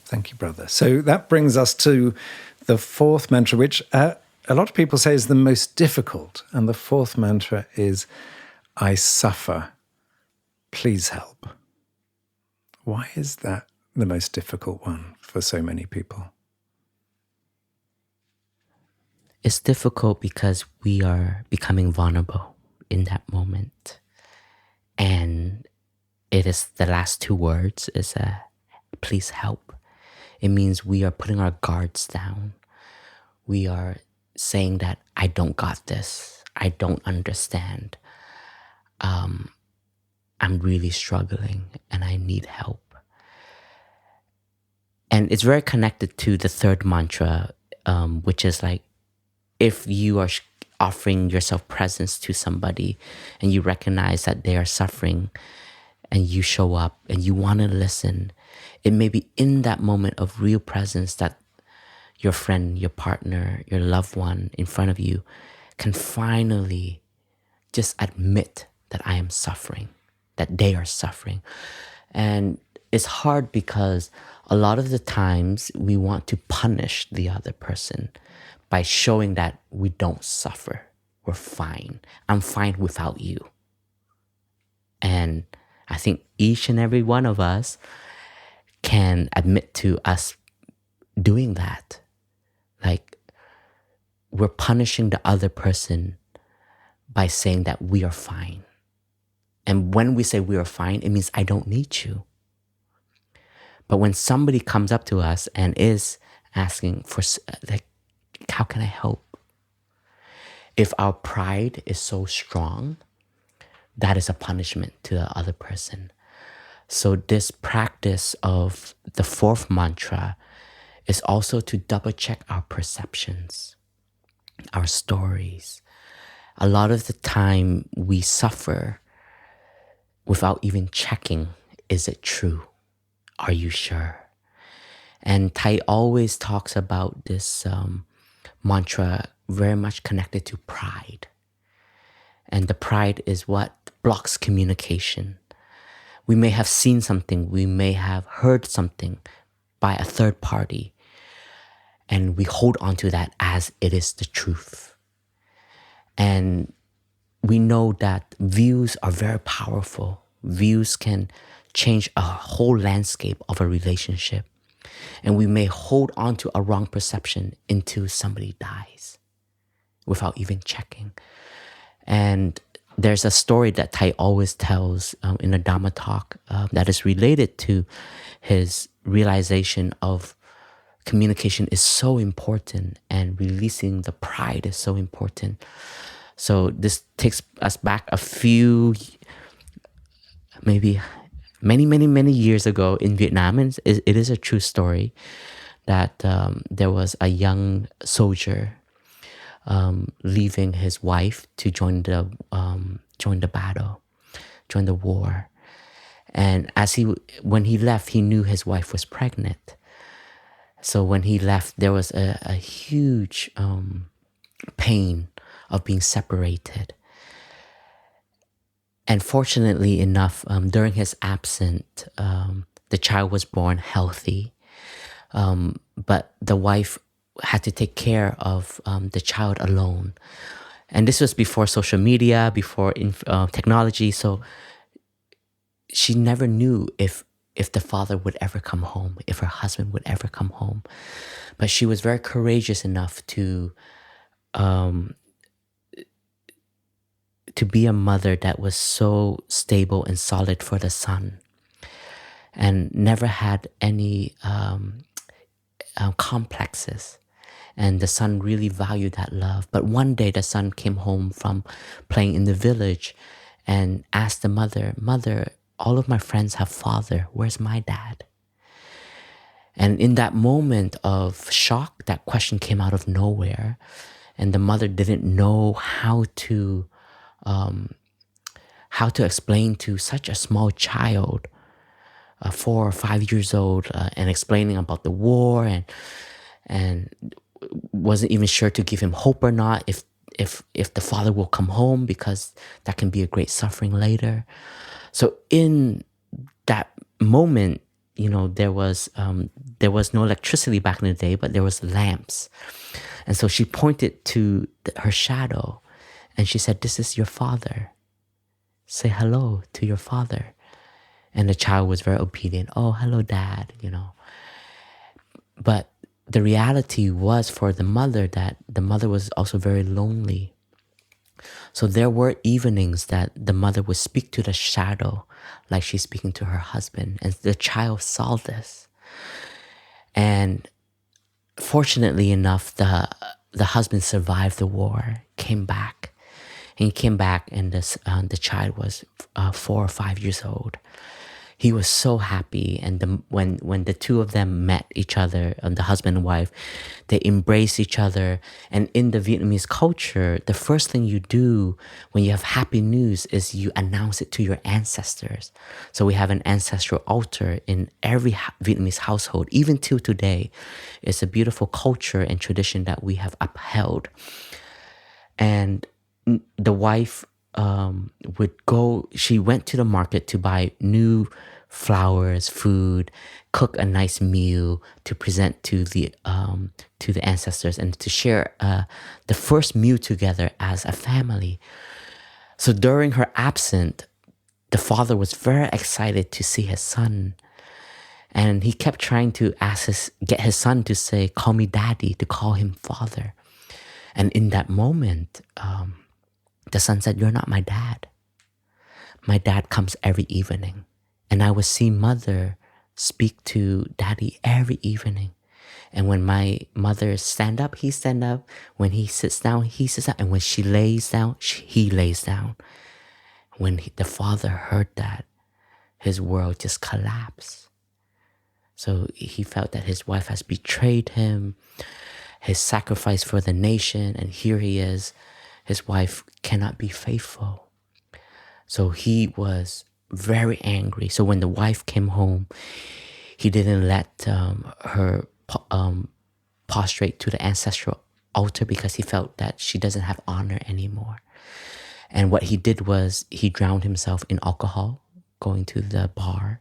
[SPEAKER 1] Thank you, brother. So that brings us to the fourth mantra, which a lot of people say is the most difficult. And the fourth mantra is, I suffer, please help. Why is that the most difficult one for so many people?
[SPEAKER 2] it's difficult because we are becoming vulnerable in that moment. And it is the last two words is please help. It means we are putting our guards down. We are saying that I don't got this. I don't understand. I'm really struggling and I need help. And it's very connected to the third mantra, which is like, if you are offering yourself presence to somebody and you recognize that they are suffering and you show up and you want to listen, it may be in that moment of real presence that your friend, your partner, your loved one in front of you can finally just admit that I am suffering, that they are suffering. And it's hard because a lot of the times we want to punish the other person by showing that we don't suffer. We're fine. I'm fine without you. And I think each and every one of us can admit to us doing that. Like, we're punishing the other person by saying that we are fine. And when we say we are fine, it means I don't need you. But when somebody comes up to us and is asking for, like, how can I help? If our pride is so strong, that is a punishment to the other person. So this practice of the fourth mantra is also to double check our perceptions, our stories. A lot of the time we suffer without even checking, is it true? Are you sure? And Thay always talks about this mantra very much connected to pride. And the pride is what blocks communication. We may have seen something, we may have heard something by a third party, and we hold on to that as it is the truth. And we know that views are very powerful. Views can change a whole landscape of a relationship. And we may hold on to a wrong perception until somebody dies without even checking. And there's a story that Thay always tells in a Dhamma talk that is related to his realization of communication is so important and releasing the pride is so important. So this takes us back a few, maybe many years ago in Vietnam. And it is a true story that there was a young soldier leaving his wife to join the battle, join the war. And when he left, he knew his wife was pregnant. So when he left, there was a huge pain of being separated. And fortunately enough, during his absence, the child was born healthy. But the wife had to take care of the child alone. And this was before social media, before technology. So she never knew if the father would ever come home, if her husband would ever come home. But she was very courageous enough to be a mother that was so stable and solid for the son, and never had any complexes. And the son really valued that love. But one day the son came home from playing in the village and asked the mother, "Mother, all of my friends have father. Where's my dad?" And in that moment of shock, that question came out of nowhere. And the mother didn't know how to explain to such a small child, 4 or 5 years old, and explaining about the war, and wasn't even sure to give him hope or not, if the father will come home, because that can be a great suffering later. So in that moment, there was no electricity back in the day, but there was lamps. And so she pointed to her shadow and she said, "This is your father. Say hello to your father." And the child was very obedient. "Oh, hello, Dad," But the reality was for the mother that the mother was also very lonely. So there were evenings that the mother would speak to the shadow like she's speaking to her husband. And the child saw this. And fortunately enough, the husband survived the war, came back. And he came back and the child was 4 or 5 years old. He was so happy, and when the two of them met each other, the husband and wife, they embraced each other. And in the Vietnamese culture, the first thing you do when you have happy news is you announce it to your ancestors. So we have an ancestral altar in every Vietnamese household, even till today. It's a beautiful culture and tradition that we have upheld. And the wife she went to the market to buy new flowers, food, cook a nice meal to present to the ancestors and to share the first meal together as a family. So during her absence, the father was very excited to see his son. And he kept trying to get his son to say, "Call me daddy," to call him father. And in that moment, the son said, "You're not my dad. My dad comes every evening. And I would see mother speak to daddy every evening. And when my mother stand up, he stand up. When he sits down, he sits down. And when she lays down, he lays down." When the father heard that, his world just collapsed. So he felt that his wife has betrayed him, his sacrifice for the nation, and here he is. His wife cannot be faithful. So he was very angry. So when the wife came home, he didn't let her prostrate to the ancestral altar because he felt that she doesn't have honor anymore. And what he did was he drowned himself in alcohol, going to the bar.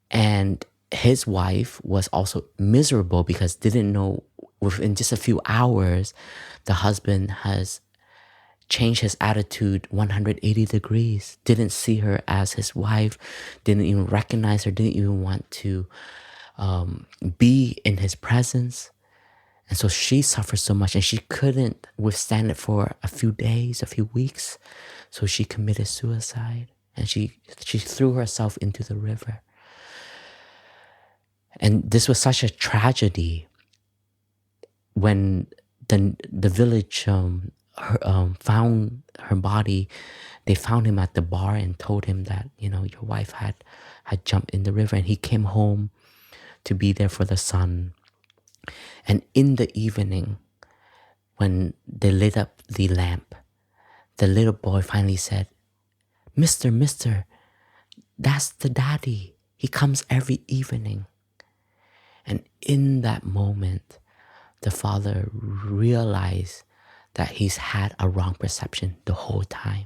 [SPEAKER 2] And his wife was also miserable because didn't know within just a few hours, the husband has changed his attitude 180 degrees, didn't see her as his wife, didn't even recognize her, didn't even want to be in his presence. And so she suffered so much and she couldn't withstand it for a few days, a few weeks. So she committed suicide and she threw herself into the river. And this was such a tragedy. When the village found her body, they found him at the bar and told him that, your wife had jumped in the river, and he came home to be there for the son. And in the evening, when they lit up the lamp, the little boy finally said, Mister, that's the daddy. He comes every evening." And in that moment, the father realized that he's had a wrong perception the whole time.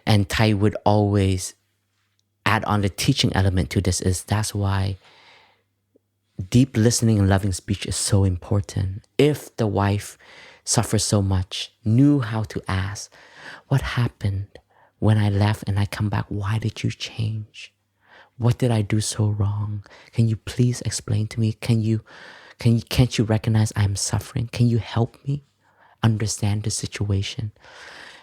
[SPEAKER 2] And Thay would always add on the teaching element to this that's why deep listening and loving speech is so important. If the wife suffers so much, knew how to ask, "What happened when I left and I come back? Why did you change? What did I do so wrong? Can you please explain to me? Can't you recognize I'm suffering? Can you help me understand the situation?"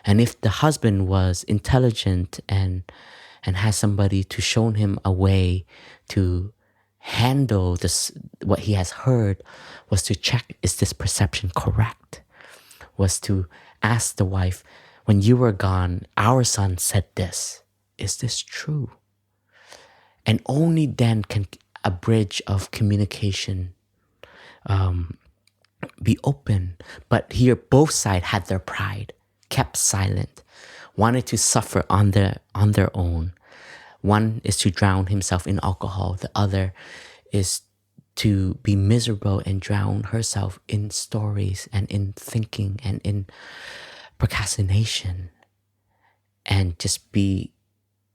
[SPEAKER 2] And if the husband was intelligent and has somebody to show him a way to handle this, what he has heard, was to check, is this perception correct? Was to ask the wife, "When you were gone, our son said this. Is this true?" And only then can a bridge of communication be open. But here, both sides had their pride, kept silent, wanted to suffer on their own. One is to drown himself in alcohol. The other is to be miserable and drown herself in stories and in thinking and in procrastination, and just be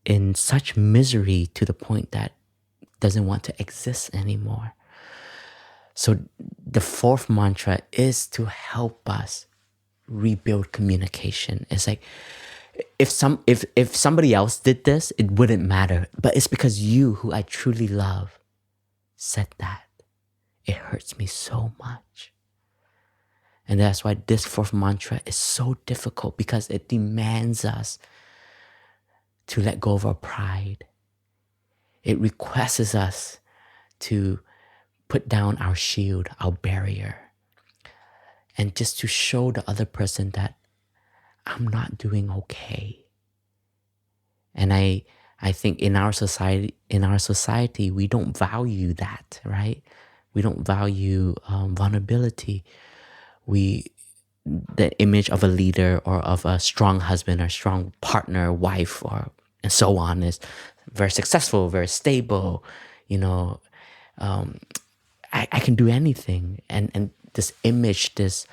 [SPEAKER 2] in such misery to the point that doesn't want to exist anymore. So the fourth mantra is to help us rebuild communication. It's like, if somebody else did this, it wouldn't matter. But it's because you, who I truly love, said that, it hurts me so much. And that's why this fourth mantra is so difficult, because it demands us to let go of our pride. It requests us to put down our shield, our barrier, and just to show the other person that I'm not doing okay. And I think in our society, we don't value that, right? We don't value vulnerability. The image of a leader or of a strong husband or strong partner, wife, and so on is very successful, very stable. I can do anything, and this image, this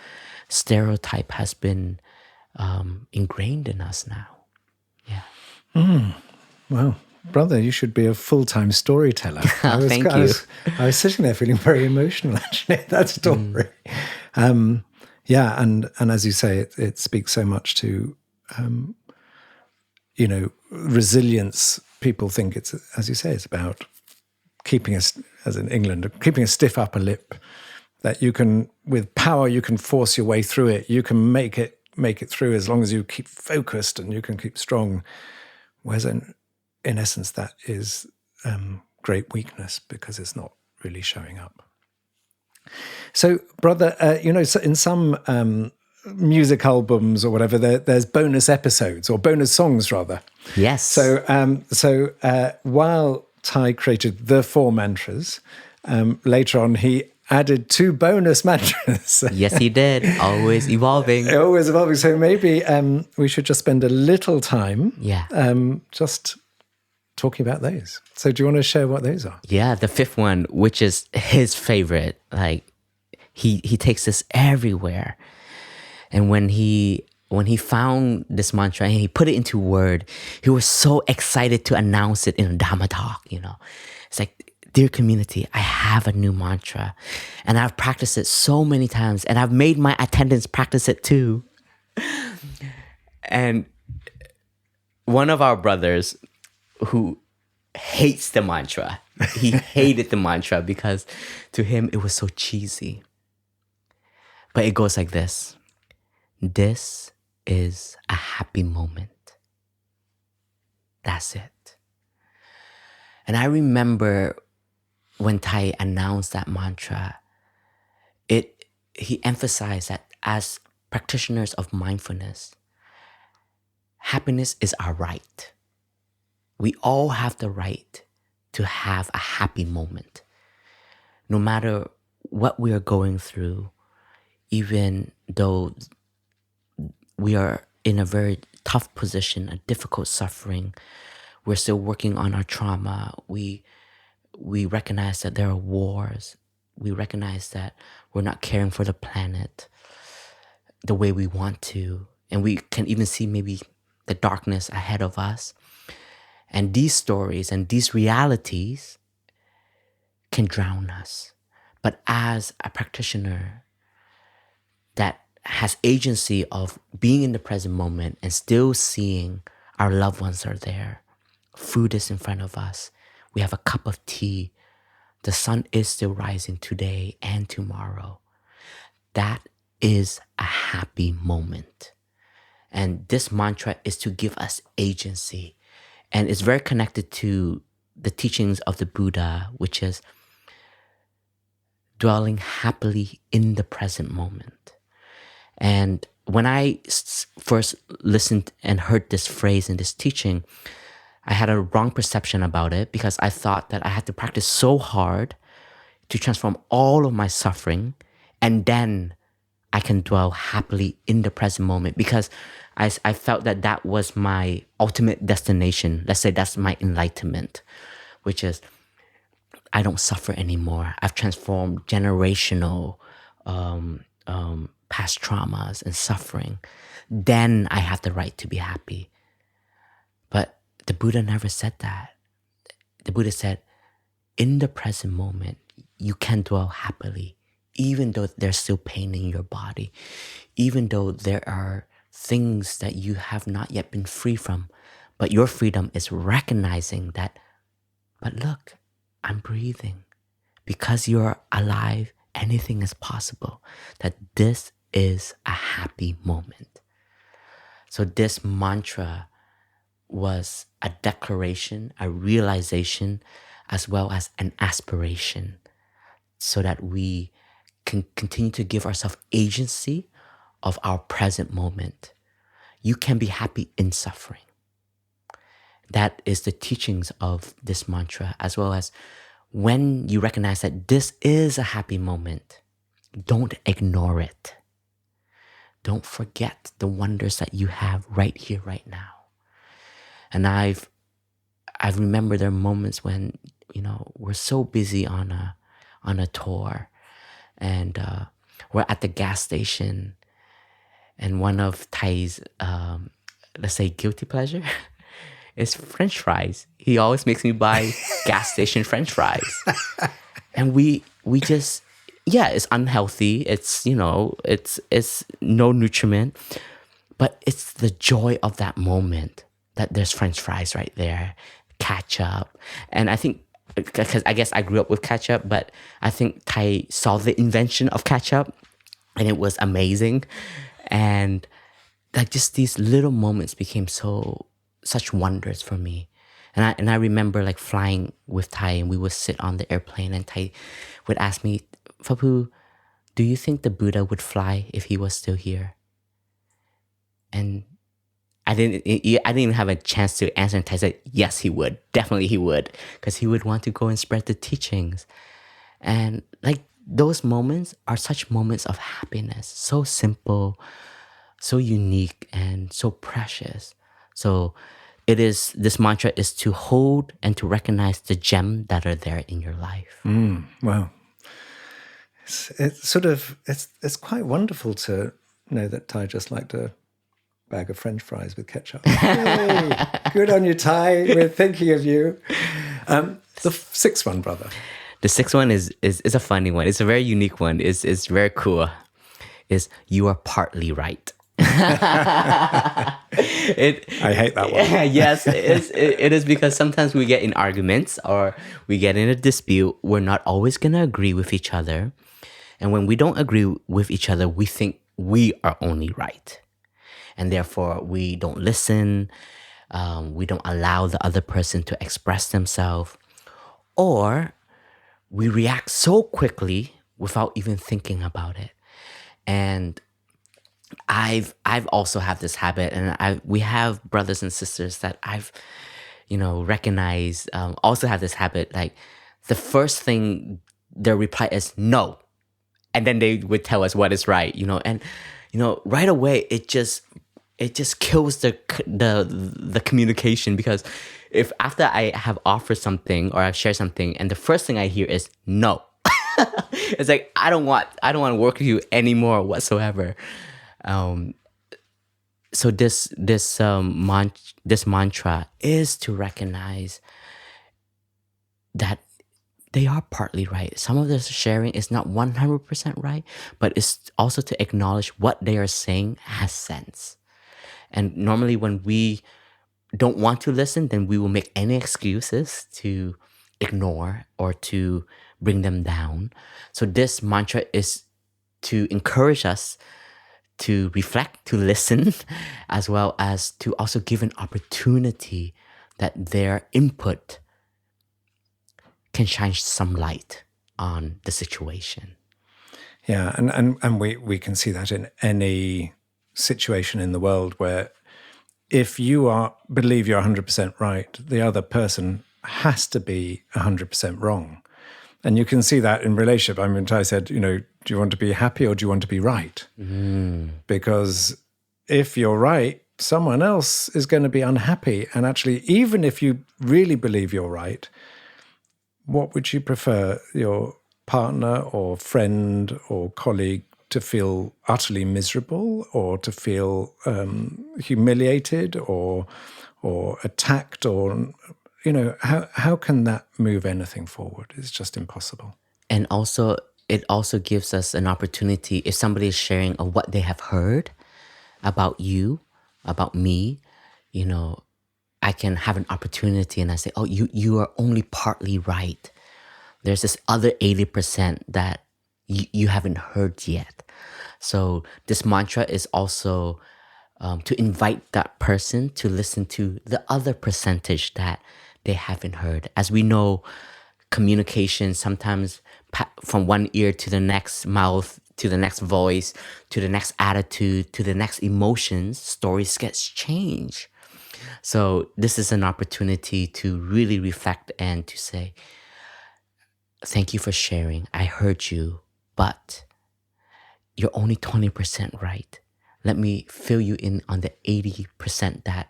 [SPEAKER 2] stereotype has been ingrained in us now. Yeah.
[SPEAKER 1] Well, brother, you should be a full-time storyteller.
[SPEAKER 2] Thank you.
[SPEAKER 1] I was sitting there feeling very emotional, actually, at that story. Yeah, and as you say, it speaks so much to, resilience. People think it's, as you say, it's about keeping as in England, keeping a stiff upper lip, that you can, with power, you can force your way through it. You can make it through as long as you keep focused and you can keep strong. Whereas in essence, that is great weakness, because it's not really showing up. So, brother, so in some music albums or whatever, there's bonus episodes or bonus songs, rather.
[SPEAKER 2] Yes.
[SPEAKER 1] So while Thay created the 4 mantras, later on he added 2 bonus mantras.
[SPEAKER 2] Yes, he did. Always evolving.
[SPEAKER 1] Always evolving. So maybe we should just spend a little time, just talking about those. So do you want to share what those are?
[SPEAKER 2] Yeah, the 5th one, which is his favorite. Like he takes this everywhere. And when he found this mantra and he put it into word, he was so excited to announce it in a Dhamma talk, It's like, dear community, I have a new mantra, and I've practiced it so many times, and I've made my attendants practice it too. And one of our brothers who hates the mantra, he hated the mantra because to him it was so cheesy. But it goes like this. This is a happy moment. That's it. And I remember when Thay announced that mantra, he emphasized that as practitioners of mindfulness, happiness is our right. We all have the right to have a happy moment. No matter what we are going through, even though we are in a very tough position, a difficult suffering, we're still working on our trauma. We recognize that there are wars. We recognize that we're not caring for the planet the way we want to. And we can even see maybe the darkness ahead of us. And these stories and these realities can drown us. But as a practitioner that has agency of being in the present moment and still seeing our loved ones are there, food is in front of us, we have a cup of tea, the sun is still rising today and tomorrow, that is a happy moment. And this mantra is to give us agency. And it's very connected to the teachings of the Buddha, which is dwelling happily in the present moment. And when I first listened and heard this phrase in this teaching, I had a wrong perception about it, because I thought that I had to practice so hard to transform all of my suffering, and then I can dwell happily in the present moment, because I felt that that was my ultimate destination. Let's say that's my enlightenment, which is I don't suffer anymore. I've transformed generational past traumas and suffering. Then I have the right to be happy. But the Buddha never said that. The Buddha said, in the present moment, you can dwell happily, even though there's still pain in your body, even though there are things that you have not yet been free from. But your freedom is recognizing that, but look, I'm breathing. because you're alive, anything is possible. That this is a happy moment. So this mantra was a declaration, a realization, as well as an aspiration, so that we can continue to give ourselves agency of our present moment. You can be happy in suffering. That is the teachings of this mantra, as well as when you recognize that this is a happy moment, don't ignore it. Don't forget the wonders that you have right here, right now. And I've remembered there are moments when, we're so busy on a tour, and we're at the gas station, and one of Thay's, let's say, guilty pleasure is French fries. He always makes me buy gas station French fries. And we just, it's unhealthy. It's, it's no nutriment, but it's the joy of that moment that there's French fries right there, ketchup. And I think, because I guess I grew up with ketchup, but I think Thay saw the invention of ketchup and it was amazing. And like just these little moments became such wonders for me. And I remember like flying with Thay, and we would sit on the airplane, and Thay would ask me, Phap Huu, do you think the Buddha would fly if he was still here? And I didn't even have a chance to answer, and Thay said, yes, he would. Definitely he would, because he would want to go and spread the teachings. And like those moments are such moments of happiness, so simple, so unique, and so precious. So this mantra is to hold and to recognize the gems that are there in your life.
[SPEAKER 1] Wow. It's quite wonderful to know that Thay just liked a bag of French fries with ketchup. Yay! Good on you, Thay. We're thinking of you. The sixth one, brother.
[SPEAKER 2] The sixth one is a funny one. It's a very unique one. It's very cool. Is you are partly right.
[SPEAKER 1] I hate that one.
[SPEAKER 2] Yes, it is, because sometimes we get in arguments or we get in a dispute. We're not always going to agree with each other. And when we don't agree with each other, we think we are only right. And therefore, we don't listen. We don't allow the other person to express themselves. Or we react so quickly without even thinking about it. And I've also have this habit, and we have brothers and sisters that I've, recognized also have this habit. Like the first thing their reply is no, and then they would tell us what is right, and right away it just kills the communication, because if after I have offered something or I've shared something and the first thing I hear is no, it's like I don't want to work with you anymore whatsoever. So this mantra is to recognize that they are partly right. Some of the sharing is not 100% right, but it's also to acknowledge what they are saying has sense. And normally when we don't want to listen, then we will make any excuses to ignore or to bring them down. So this mantra is to encourage us to reflect, to listen, as well as to also give an opportunity that their input can shine some light on the situation.
[SPEAKER 1] Yeah, and we can see that in any situation in the world where if you believe you're 100% right, the other person has to be 100% wrong. And you can see that in relationship. I mean, Thay said, do you want to be happy or do you want to be right? Because if you're right, someone else is going to be unhappy. And actually, even if you really believe you're right, what would you prefer, your partner or friend or colleague to feel utterly miserable, or to feel humiliated or attacked, or how can that move anything forward? It's just impossible.
[SPEAKER 2] And also, it also gives us an opportunity, if somebody is sharing of what they have heard about you, about me, I can have an opportunity and I say, oh, you are only partly right. there's this other 80% that you haven't heard yet. So this mantra is also to invite that person to listen to the other percentage that they haven't heard. As we know, communication sometimes from one ear to the next mouth, to the next voice, to the next attitude, to the next emotions, stories gets changed. So this is an opportunity to really reflect and to say, thank you for sharing. I heard you, but you're only 20% right. Let me fill you in on the 80% that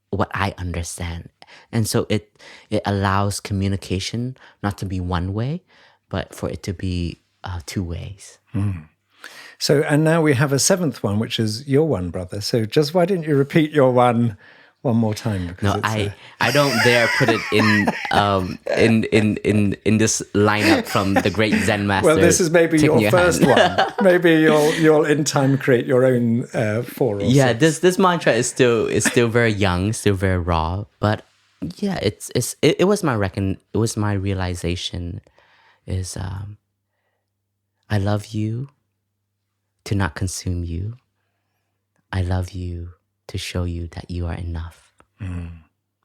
[SPEAKER 2] what I understand. And so it allows communication not to be one way, but for it to be 2 ways.
[SPEAKER 1] So, and now we have a seventh one, which is your one, brother. So just why didn't you repeat your one more time? Because
[SPEAKER 2] No, I don't dare put it in this lineup from the great Zen master.
[SPEAKER 1] well, this is maybe your first one. Maybe you'll in time create your own 4 or 6.
[SPEAKER 2] This mantra is still very young, still very raw. But yeah, it was my realization is I love you to not consume you. I love you to show you that you are enough.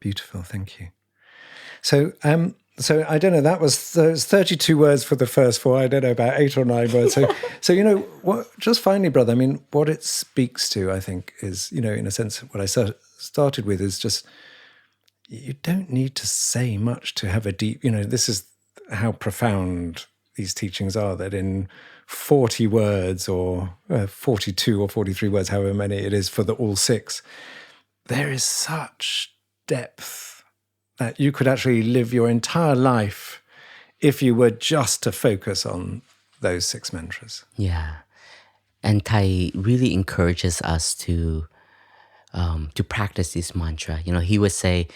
[SPEAKER 1] Beautiful, thank you. So, so I don't know. That was 32 words for the first 4. I don't know, about 8 or 9 words. So you know what? Just finally, brother. I mean, what it speaks to, I think, is in a sense what I started with is just you don't need to say much to have a deep. This is how profound these teachings are. That in 40 words or 42 or 43 words, however many it is for the all 6. There is such depth that you could actually live your entire life if you were just to focus on those 6 mantras.
[SPEAKER 2] Yeah. And Thay really encourages us to practice this mantra. He would say,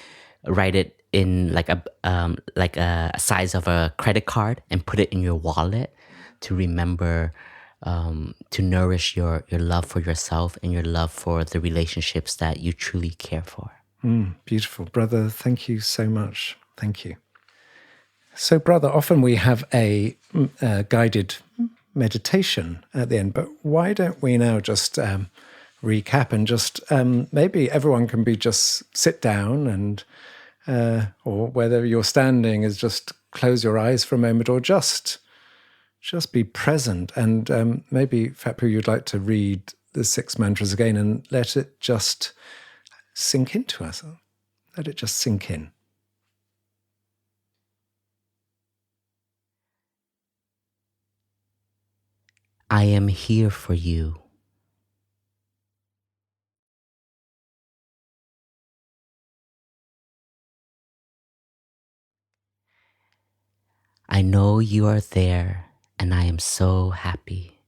[SPEAKER 2] write it in like a size of a credit card and put it in your wallet to remember to nourish your love for yourself and your love for the relationships that you truly care for.
[SPEAKER 1] Beautiful. Brother, thank you so much. Thank you. So, brother, often we have a guided meditation at the end, but why don't we now just recap and just maybe everyone can be just sit down and or whether you're standing is just close your eyes for a moment or just be present. And maybe, Phap Huu, you'd like to read the 6 mantras again and let it just sink into us. Let it just sink in.
[SPEAKER 2] I am here for you. I know you are there, and I am so happy.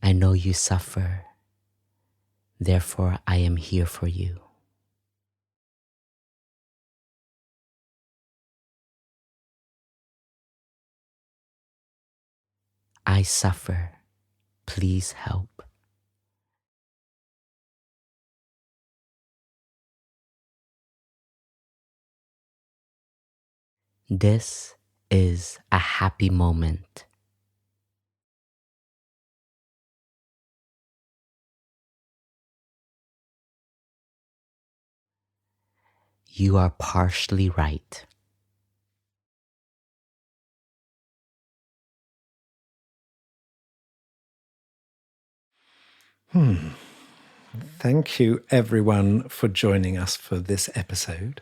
[SPEAKER 2] I know you suffer, therefore I am here for you. I suffer, please help. This is a happy moment. You are partially right.
[SPEAKER 1] Thank you, everyone, for joining us for this episode.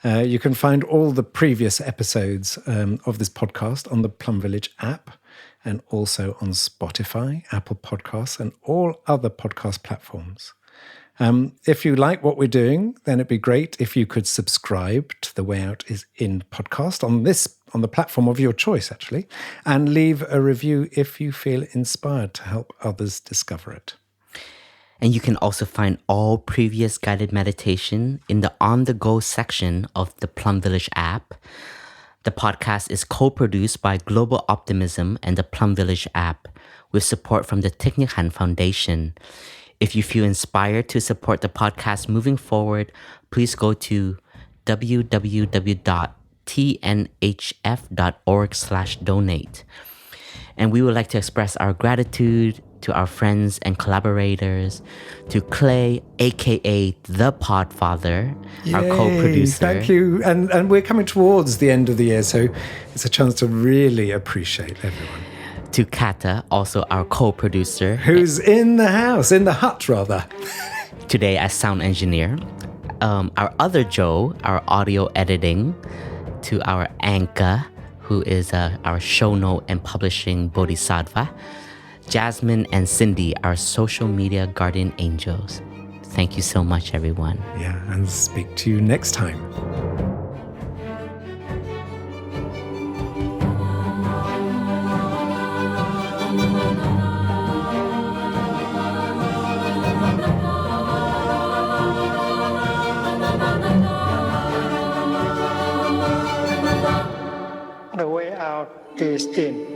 [SPEAKER 1] You can find all the previous episodes of this podcast on the Plum Village app and also on Spotify, Apple Podcasts, and all other podcast platforms. If you like what we're doing, then it'd be great if you could subscribe to The Way Out is In podcast on the platform of your choice, actually, and leave a review if you feel inspired to help others discover it.
[SPEAKER 2] And you can also find all previous guided meditation in the on-the-go section of the Plum Village app. The podcast is co-produced by Global Optimism and the Plum Village app with support from the Thich Foundation. If you feel inspired to support the podcast moving forward, please go to www.tnhf.org/donate. And we would like to express our gratitude to our friends and collaborators, to Clay, aka the Podfather, our
[SPEAKER 1] Yay,
[SPEAKER 2] co-producer.
[SPEAKER 1] Thank you. And we're coming towards the end of the year, so it's a chance to really appreciate everyone.
[SPEAKER 2] To Kata, also our co-producer.
[SPEAKER 1] Who's in the house, in the hut rather.
[SPEAKER 2] Today as sound engineer. Our other Joe, our audio editing. To our Anka, who is our show note and publishing bodhisattva. Jasmine and Cindy, our social media guardian angels. Thank you so much, everyone.
[SPEAKER 1] Yeah, and speak to you next time.
[SPEAKER 3] The way out is in.